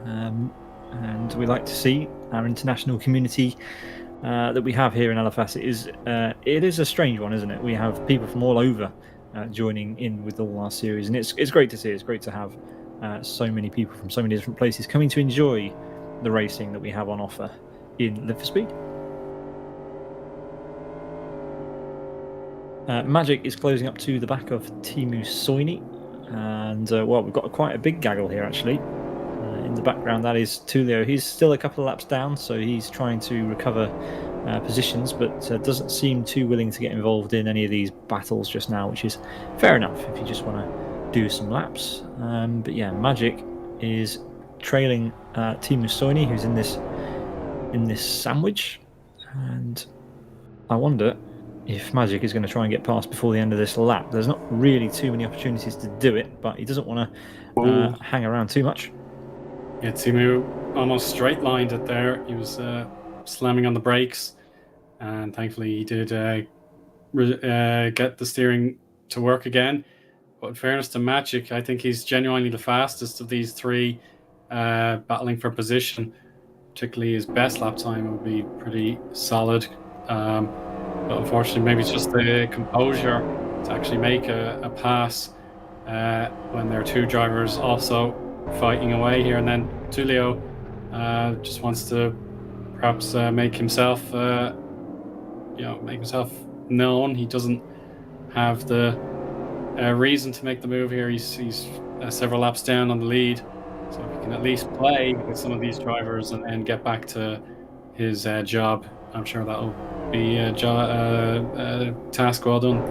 and we like to see our international community that we have here in LFS. It is a strange one, isn't it? We have people from all over joining in with all our series, and it's great to see. It's great to have so many people from so many different places coming to enjoy the racing that we have on offer in Live for Speed. Magic is closing up to the back of Teemu Soini, and we've got quite a big gaggle here actually. In the background, that is Tullio. He's still a couple of laps down, so he's trying to recover positions, but doesn't seem too willing to get involved in any of these battles just now, which is fair enough if you just want to do some laps. But yeah, Magic is trailing Teemu Soini, who's in this sandwich, and I wonder if Magic is going to try and get past before the end of this lap. There's not really too many opportunities to do it, but he doesn't want to hang around too much. Yeah, Teemu almost straight lined it there. He was slamming on the brakes, and thankfully he did get the steering to work again. But in fairness to Magic, I think he's genuinely the fastest of these three battling for position. Particularly his best lap time would be pretty solid. But unfortunately, maybe it's just the composure to actually make a pass when there are two drivers also fighting away here. And then Tullio just wants to perhaps make himself known. He doesn't have the reason to make the move here. He's several laps down on the lead, so if he can at least play with some of these drivers and get back to his job, I'm sure that'll be a task well done.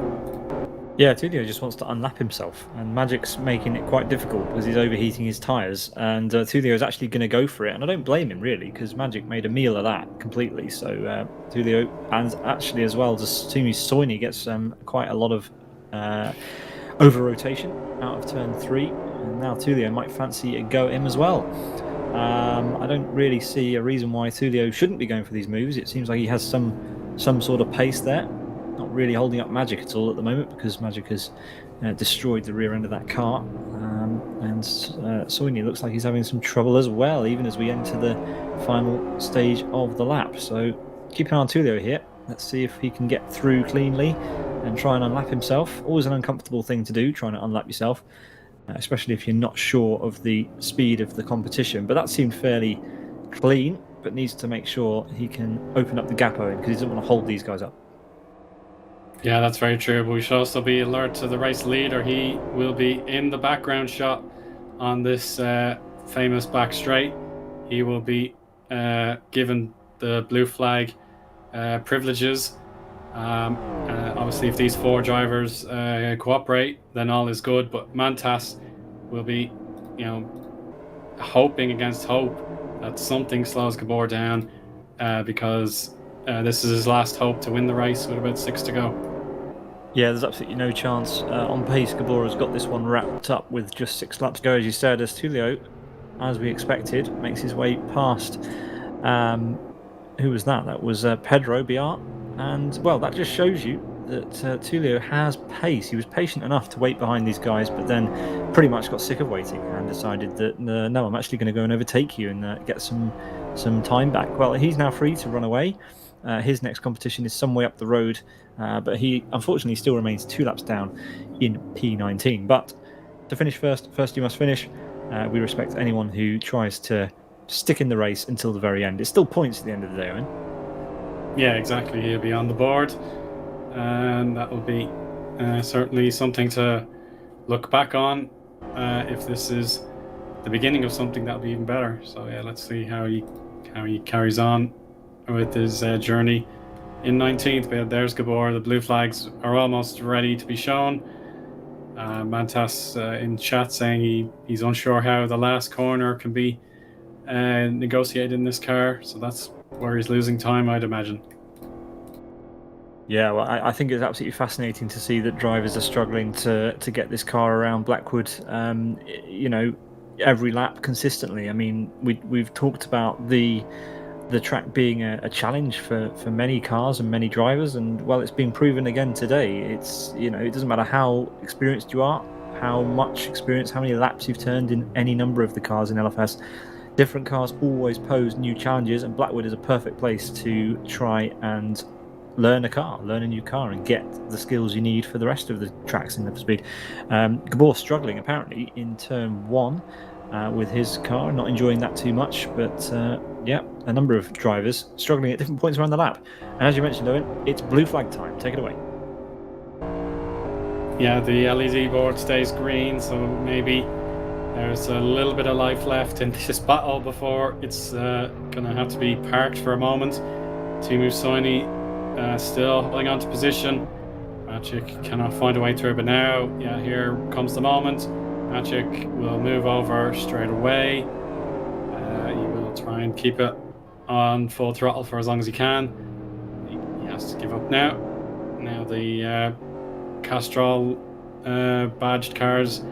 Yeah, Tullio just wants to unlap himself, and Magic's making it quite difficult because he's overheating his tyres, and Tullio is actually going to go for it, and I don't blame him really, because Magic made a meal of that completely. So Tullio, and actually as well, just Teemu Soini gets quite a lot of over-rotation out of turn 3, and now Tullio might fancy a go at him as well. I don't really see a reason why Tullio shouldn't be going for these moves. It seems like he has some sort of pace there. Not really holding up Magic at all at the moment, because Magic has destroyed the rear end of that car, and Soini looks like he's having some trouble as well, even as we enter the final stage of the lap. So keep an eye on Tullio here. Let's see if he can get through cleanly and try and unlap himself. Always an uncomfortable thing to do, trying to unlap yourself, especially if you're not sure of the speed of the competition. But that seemed fairly clean, but needs to make sure he can open up the gap, Owen, because he doesn't want to hold these guys up. Yeah, that's very true. But we should also be alert to the race leader. He will be in the background shot on this famous back straight. He will be given the blue flag privileges. Obviously, if these four drivers cooperate, then all is good. But Mantas will be, hoping against hope that something slows Gabor down, because this is his last hope to win the race with about 6 to go. Yeah, there's absolutely no chance. On pace, Gabor has got this one wrapped up with just 6 laps to go, as you said, as Tulio, as we expected, makes his way past. Who was that? That was Pedro Biart. And, well, that just shows you that Tulio has pace. He was patient enough to wait behind these guys, but then pretty much got sick of waiting and decided that, no, I'm actually going to go and overtake you and get some time back. Well, he's now free to run away. His next competition is some way up the road, but he unfortunately still remains 2 laps down in P19. But to finish first you must finish. We respect anyone who tries to stick in the race until the very end. It's still points at the end of the day, Eoin. Yeah, exactly. He'll be on the board, and that will be certainly something to look back on. If this is the beginning of something, that'll be even better. So yeah, let's see how he carries on with his journey in 19th. But there's Gabor. The blue flags are almost ready to be shown. Mantas in chat saying he's unsure how the last corner can be negotiated in this car, so that's where he's losing time, I'd imagine. Yeah, well, I think it's absolutely fascinating to see that drivers are struggling to get this car around Blackwood, every lap consistently. I mean, we've talked about the track being a challenge for many cars and many drivers, and well, it's been proven again today. It's it doesn't matter how experienced you are, how much experience, how many laps you've turned in any number of the cars in LFS. Different cars always pose new challenges, and Blackwood is a perfect place to try and learn a new car, and get the skills you need for the rest of the tracks in Need for Speed. Gabor struggling apparently in turn 1 with his car, not enjoying that too much, but a number of drivers struggling at different points around the lap. And as you mentioned, Eoin, it's blue flag time. Take it away. Yeah, the LED board stays green, so maybe there's a little bit of life left in this battle before it's going to have to be parked for a moment. Teemu Soini still holding on to position. Maciek cannot find a way through, but now, here comes the moment. Maciek will move over straight away. He will try and keep it on full throttle for as long as he can. He has to give up now. Now the Castrol badged cars,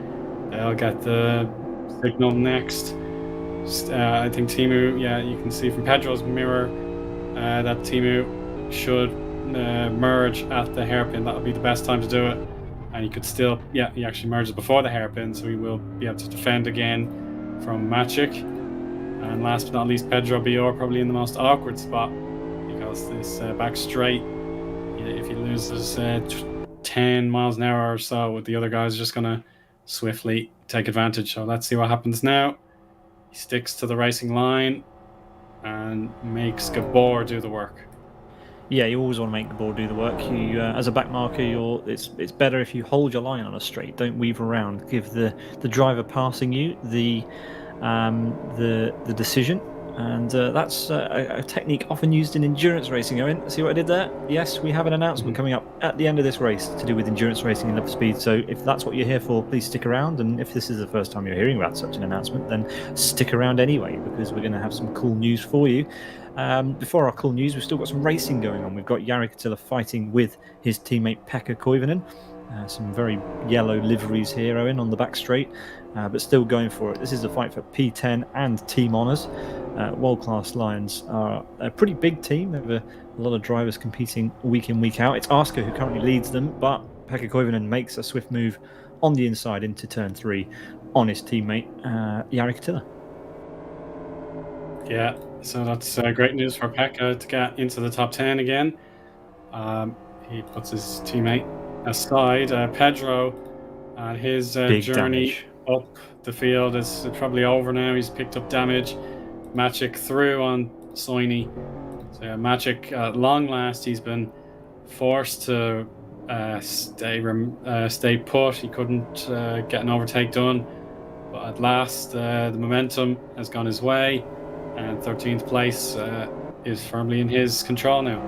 they'll get the signal next. I think Teemu, you can see from Pedro's mirror that Teemu should merge at the hairpin. That would be the best time to do it. And he could still, he actually merges before the hairpin, so he will be able to defend again from Maciek. And last but not least, Pedro Bior, probably in the most awkward spot, because this back straight, if he loses 10 miles an hour or so, the other guy's just going to swiftly take advantage. So let's see what happens now. He sticks to the racing line and makes Gabor do the work. Yeah, you always want to make Gabor do the work. You, as a back marker, it's better if you hold your line on a straight. Don't weave around. Give the driver passing you the decision, and that's a technique often used in endurance racing. Eoin, see what I did there? Yes, we have an announcement coming up at the end of this race to do with endurance racing and Need for Speed. So if that's what you're here for, please stick around. And if this is the first time you're hearing about such an announcement, then stick around anyway, because we're going to have some cool news for you. Before our cool news, we've still got some racing going on. We've got Jari Kotila fighting with his teammate Pekka Koivunen. Some very yellow liveries here, Eoin, on the back straight, but still going for it. This is a fight for P10 and team honours. World Class Lions are a pretty big team. They have a lot of drivers competing week in, week out. It's Asker who currently leads them, but Pekka Koivunen makes a swift move on the inside into turn 3 on his teammate Jari Kotila. Yeah, so that's great news for Pekka to get into the top 10 again. He puts his teammate aside. Pedro and his journey damage up the field is probably over now. He's picked up damage. Maciek through on Soini. So Maciek, at long last, he's been forced to stay put. He couldn't get an overtake done. But at last, the momentum has gone his way, and 13th place is firmly in his control now.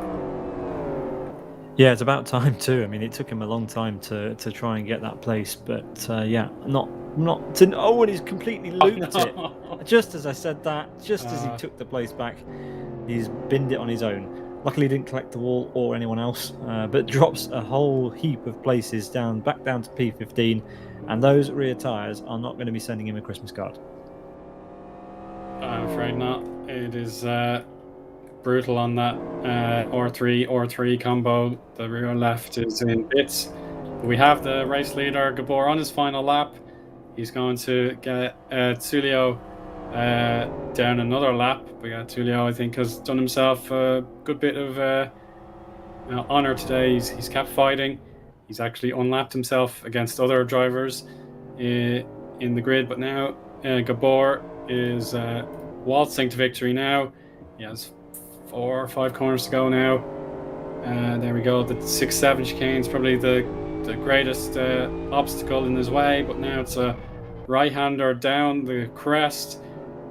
Yeah, it's about time too. I mean, it took him a long time to try and get that place, but yeah, not to. Oh, and he's completely looped it. Just as I said that, just as he took the place back, he's binned it on his own. Luckily, he didn't collect the wall or anyone else, but drops a whole heap of places back down to P15, and those rear tyres are not going to be sending him a Christmas card. I'm afraid not. It is brutal on that R3 combo. The rear left is in bits. But we have the race leader Gabor on his final lap. He's going to get Tulio down another lap. We got Tulio, I think, has done himself a good bit of honor today. He's kept fighting. He's actually unlapped himself against other drivers in the grid. But now Gabor is waltzing to victory now. He has 4 or 5 corners to go now. There we go. The 6-7 chicane is probably the greatest obstacle in his way, but now it's a right-hander down the crest.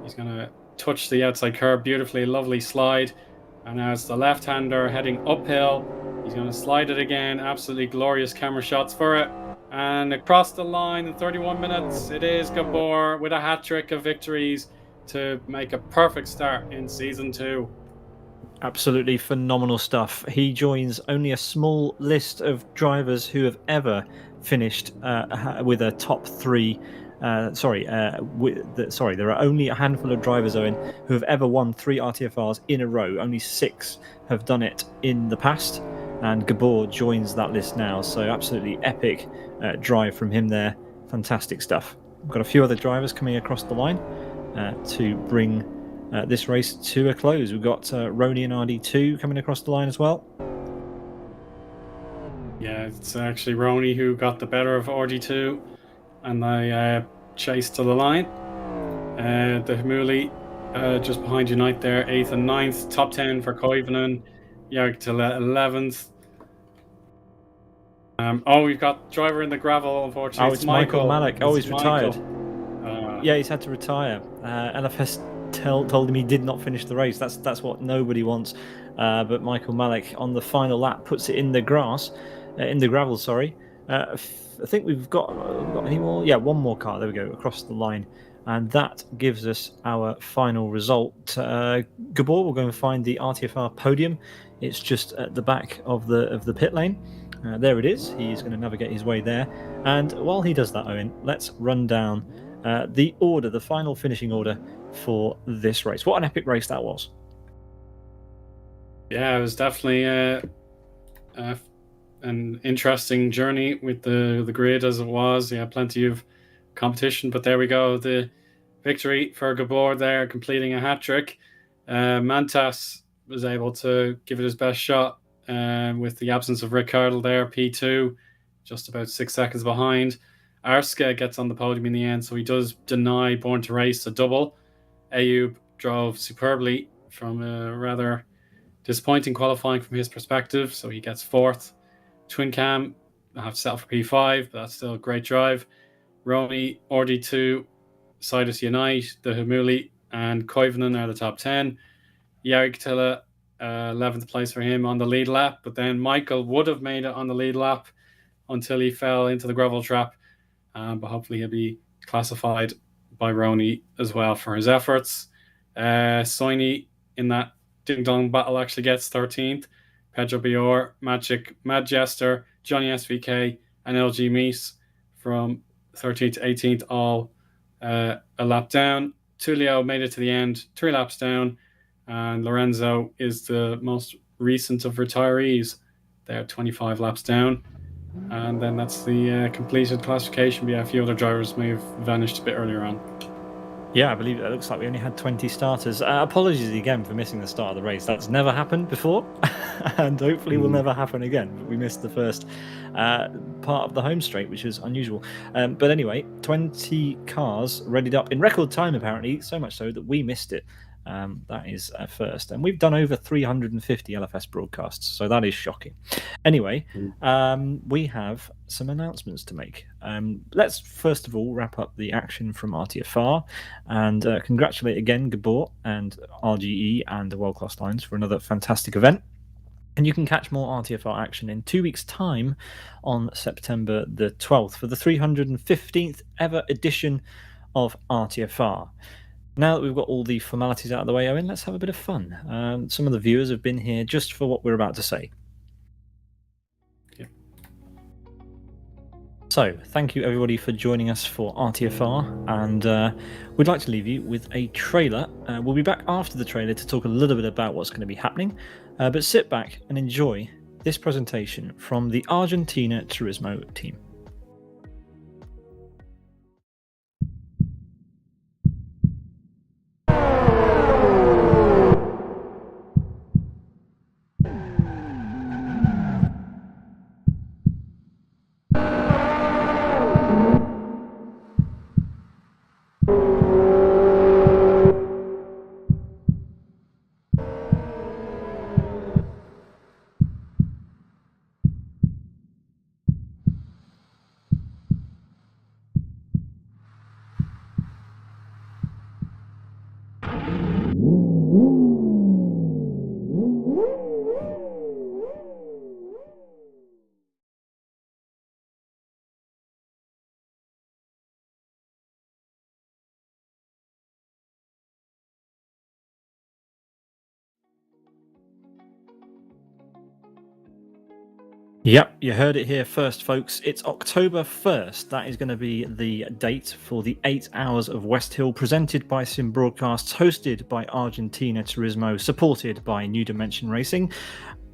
He's going to touch the outside curb beautifully, lovely slide. And now it's the left-hander heading uphill. He's going to slide it again. Absolutely glorious camera shots for it. And across the line in 31 minutes, it is Gabor with a hat-trick of victories to make a perfect start in Season 2. Absolutely phenomenal stuff. He joins only a small list of drivers who have ever finished with a top 3. There are only a handful of drivers, Owen, who have ever won 3 RTFRs in a row. Only 6 have done it in the past, and Gabor joins that list now. So absolutely epic drive from him there. Fantastic stuff. We've got a few other drivers coming across the line to bring this race to a close. We've got Rony and RD2 coming across the line as well. Yeah, it's actually Rony who got the better of RD2, and they chased to the line. The Hamuli just behind Unite there, 8th and 9th. Top 10 for Koivunen. Jörg to 11th. We've got driver in the gravel, unfortunately. Oh, it's Michael Malik. Oh, he's retired. Yeah, he's had to retire. LFS told him he did not finish the race. That's what nobody wants. But Michael Malik on the final lap puts it in the gravel. Sorry. I think we've got any more. Yeah, one more car. There we go, across the line, and that gives us our final result. Gabor will go and find the RTFR podium. It's just at the back of the pit lane. There it is. He's going to navigate his way there. And while he does that, Owen, let's run down the final finishing order for this race. What an epic race that was. Yeah, it was definitely an interesting journey with the grid as it was. Yeah, plenty of competition, but there we go. The victory for Gabor there, completing a hat-trick. Mantas was able to give it his best shot with the absence of Rick Cardle there, P2, just about 6 seconds behind. Arska gets on the podium in the end, so he does deny Born to Race a double. Ayub drove superbly from a rather disappointing qualifying from his perspective, so he gets 4th. Twin Cam, I have to settle for P5, but that's still a great drive. Rony, RD2, Sidus Unite, the Hamuli, and Koivunen are the top 10. Jari Katila, 11th place for him on the lead lap, but then Michael would have made it on the lead lap until he fell into the gravel trap, but hopefully he'll be classified by Rony as well for his efforts. Soini in that ding-dong battle actually gets 13th. Pedro Bior, Magic, Mad Jester, Johnny SVK, and LG Meese from 13th to 18th, all a lap down. Tulio made it to the end, 3 laps down, and Lorenzo is the most recent of retirees. They're 25 laps down. And then that's the completed classification. But yeah, a few other drivers may have vanished a bit earlier on. Yeah, I believe it looks like we only had 20 starters. Apologies again for missing the start of the race. That's never happened before, and hopefully will never happen again. We missed the first part of the home straight, which is unusual. But anyway, 20 cars readied up in record time, apparently, so much so that we missed it. That is first. And we've done over 350 LFS broadcasts, so that is shocking. Anyway, we have some announcements to make. Let's first of all wrap up the action from RTFR and congratulate again Gabor and RGE and the World Class Lines for another fantastic event. And you can catch more RTFR action in 2 weeks' time on September the 12th for the 315th ever edition of RTFR. Now that we've got all the formalities out of the way, Eoin, let's have a bit of fun. Some of the viewers have been here just for what we're about to say. Yeah. So, thank you everybody for joining us for RTFR, and we'd like to leave you with a trailer. We'll be back after the trailer to talk a little bit about what's going to be happening, but sit back and enjoy this presentation from the Argentina Turismo team. Yep, you heard it here first, folks. It's October 1st. That is going to be the date for the 8 Hours of West Hill, presented by Sim Broadcasts, hosted by Argentina Turismo, supported by New Dimension Racing.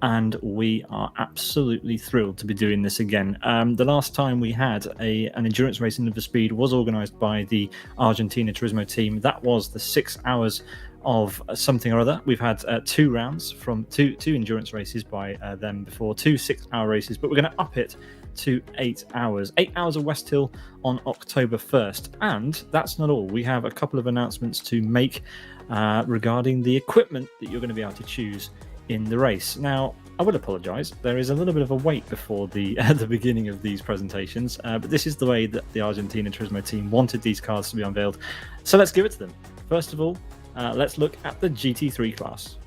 And we are absolutely thrilled to be doing this again. The last time we had an endurance race in Live for Speed was organised by the Argentina Turismo team. That was the 6 hours of something or other. We've had 2 rounds from two endurance races by them before, 2 6-hour races, but we're going to up it to 8 hours. 8 hours of West Hill on October 1st. And that's not all. We have a couple of announcements to make regarding the equipment that you're going to be able to choose in the race. Now, I will apologise. There is a little bit of a wait before the beginning of these presentations, but this is the way that the Argentina Turismo team wanted these cars to be unveiled. So let's give it to them. First of all, let's look at the GT3 class.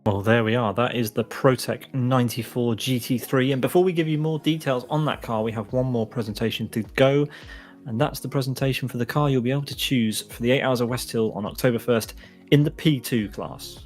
Well, there we are. That is the Protec 94 GT3. And before we give you more details on that car, we have one more presentation to go. And that's the presentation for the car you'll be able to choose for the 8 Hours of West Hill on October 1st in the P2 class.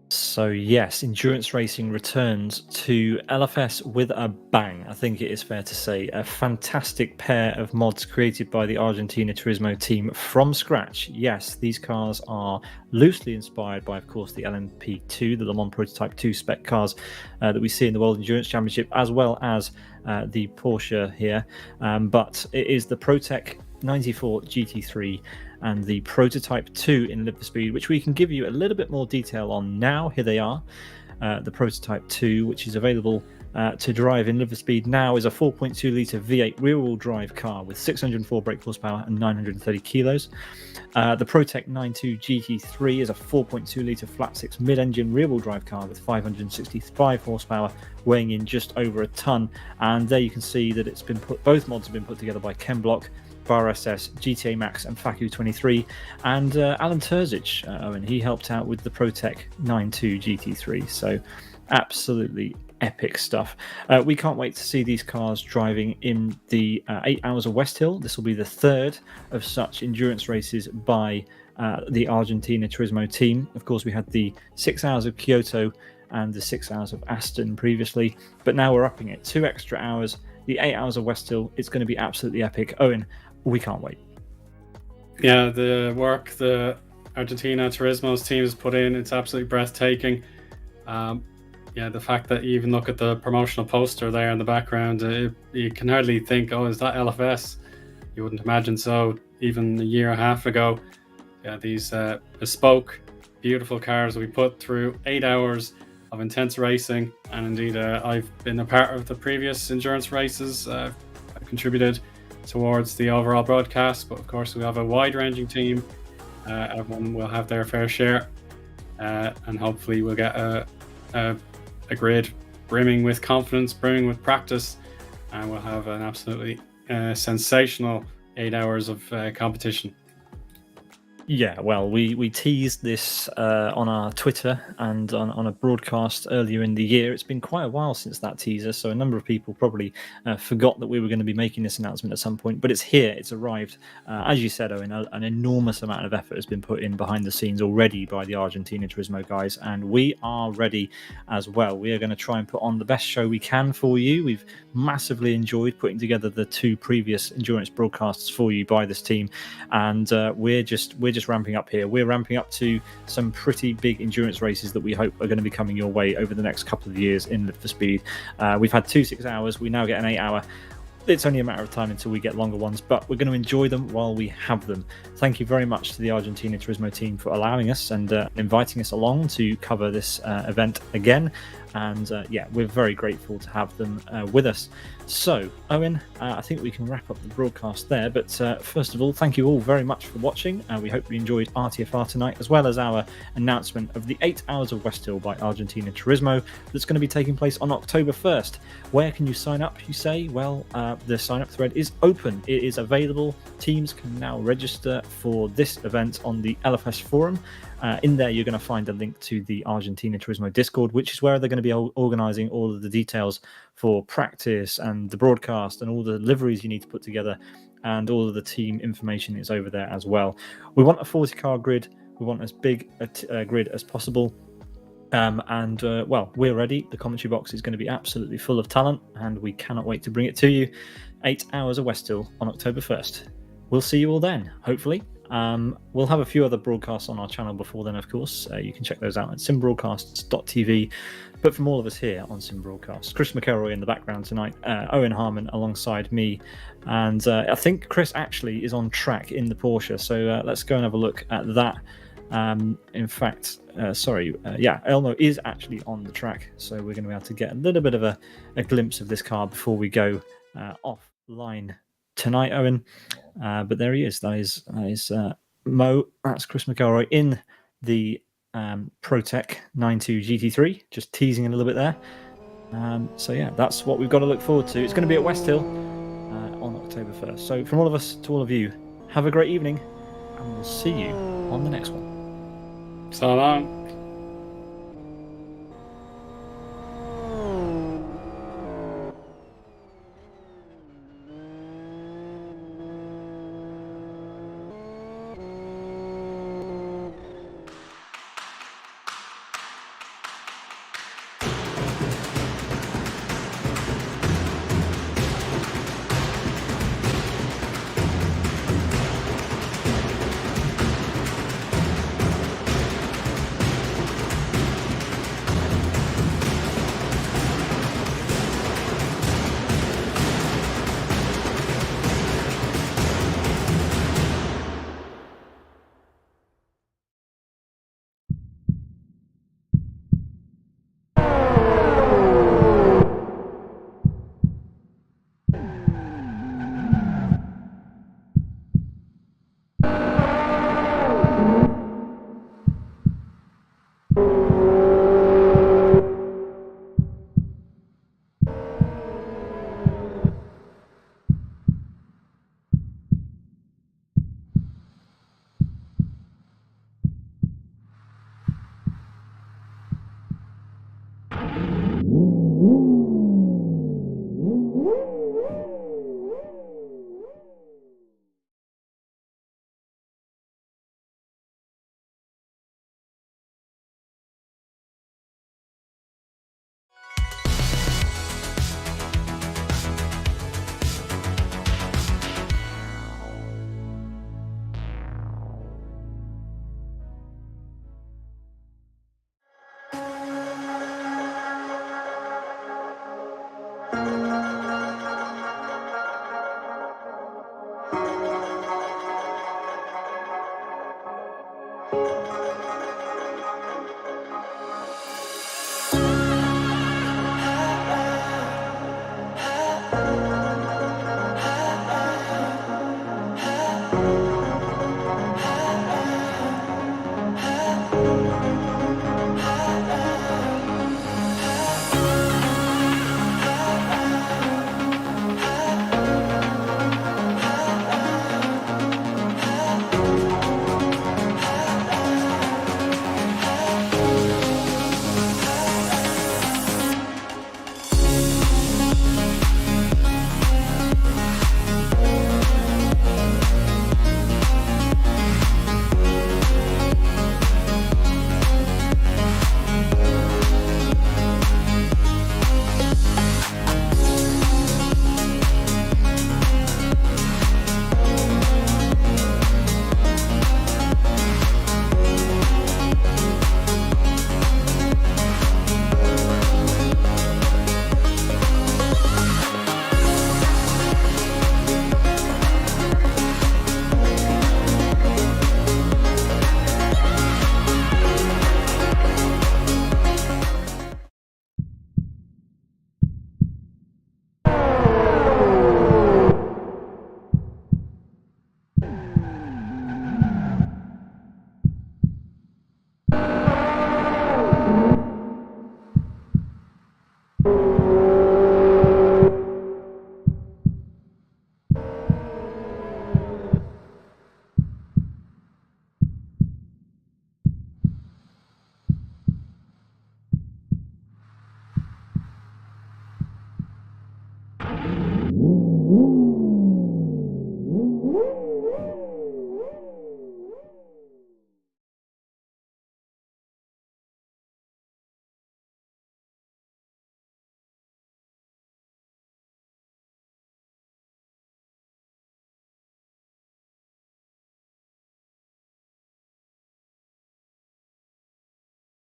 So yes, endurance racing returns to LFS with a bang. I think it is fair to say a fantastic pair of mods created by the Argentina Turismo team from scratch. Yes, these cars are loosely inspired by, of course, the LMP2, the Le Mans Prototype 2 spec cars that we see in the World Endurance Championship, as well as the Porsche here. But it is the Protec 94 GT3 and the Prototype 2 in Live for Speed, which we can give you a little bit more detail on now. Here they are. The Prototype 2, which is available to drive in Live for Speed now, is a 4.2 litre V8 rear-wheel drive car with 604 brake horsepower and 930 kilos. The Protec 92 GT3 is a 4.2 litre flat-six mid-engine rear-wheel drive car with 565 horsepower, weighing in just over a ton. And there you can see that it's been both mods have been put together by Chemblock, Bar SS, GTA Max, and Facu23, and Alan Terzic, and he helped out with the Protec 92 GT3. So, absolutely epic stuff. We can't wait to see these cars driving in the 8 Hours of West Hill. This will be the third of such endurance races by the Argentina Turismo team. Of course, we had the 6 Hours of Kyoto and the 6 Hours of Aston previously, but now we're upping it 2 extra hours. The 8 Hours of West Hill, it's going to be absolutely epic. Owen, we can't wait. Yeah, the work the Argentina Turismo's team has put in, it's absolutely breathtaking. Yeah, the fact that you even look at the promotional poster there in the background, you can hardly think, oh, is that LFS? You wouldn't imagine so even a year and a half ago. Yeah, these bespoke, beautiful cars we put through 8 hours of intense racing. And indeed, I've been a part of the previous endurance races. I've contributed towards the overall broadcast, but of course we have a wide-ranging team. Everyone will have their fair share, and hopefully we'll get a grid brimming with confidence, brimming with practice, and we'll have an absolutely sensational 8 hours of competition. Yeah, well, we teased this on our Twitter and on a broadcast earlier in the year. It's been quite a while since that teaser, so a number of people probably forgot that we were going to be making this announcement at some point, but it's here, it's arrived. As you said, Owen, an enormous amount of effort has been put in behind the scenes already by the Argentina Turismo guys, and we are ready as well. We are going to try and put on the best show we can for you. We've massively enjoyed putting together the 2 previous endurance broadcasts for you by this team, and we're just ramping up here. We're ramping up to some pretty big endurance races that we hope are going to be coming your way over the next couple of years in Live for Speed. We've had 2 6 hours. We now get an 8 hour. It's only a matter of time until we get longer ones, but we're going to enjoy them while we have them. Thank you very much to the Argentina Turismo team for allowing us and inviting us along to cover this event again. And yeah, we're very grateful to have them with us. So, Owen, I think we can wrap up the broadcast there. But first of all, thank you all very much for watching. We hope you enjoyed RTFR tonight, as well as our announcement of the 8 Hours of West Hill by Argentina Turismo that's going to be taking place on October 1st. Where can you sign up, you say? Well, the sign-up thread is open. It is available. Teams can now register for this event on the LFS forum. In there, you're going to find a link to the Argentina Turismo Discord, which is where they're going to be organising all of the details for practice and the broadcast and all the liveries you need to put together, and all of the team information is over there as well. We want a 40-car grid. We want as big a grid as possible. Well, we're ready. The commentary box is going to be absolutely full of talent, and we cannot wait to bring it to you. 8 Hours of West Hill on October 1st. We'll see you all then, hopefully. We'll have a few other broadcasts on our channel before then, of course. You can check those out at simbroadcasts.tv. But from all of us here on Sim Broadcasts, Chris McElroy in the background tonight, Eoin Harmon alongside me, and I think Chris actually is on track in the Porsche. So let's go and have a look at that. In fact, Elmo is actually on the track, so we're going to be able to get a little bit of a glimpse of this car before we go offline tonight, Owen. But there he is. That is Mo. That's Chris McElroy in the Protec 92 GT3. Just teasing a little bit there. So yeah, that's what we've got to look forward to. It's going to be at West Hill on October 1st. So from all of us to all of you, have a great evening, and we'll see you on the next one. So long.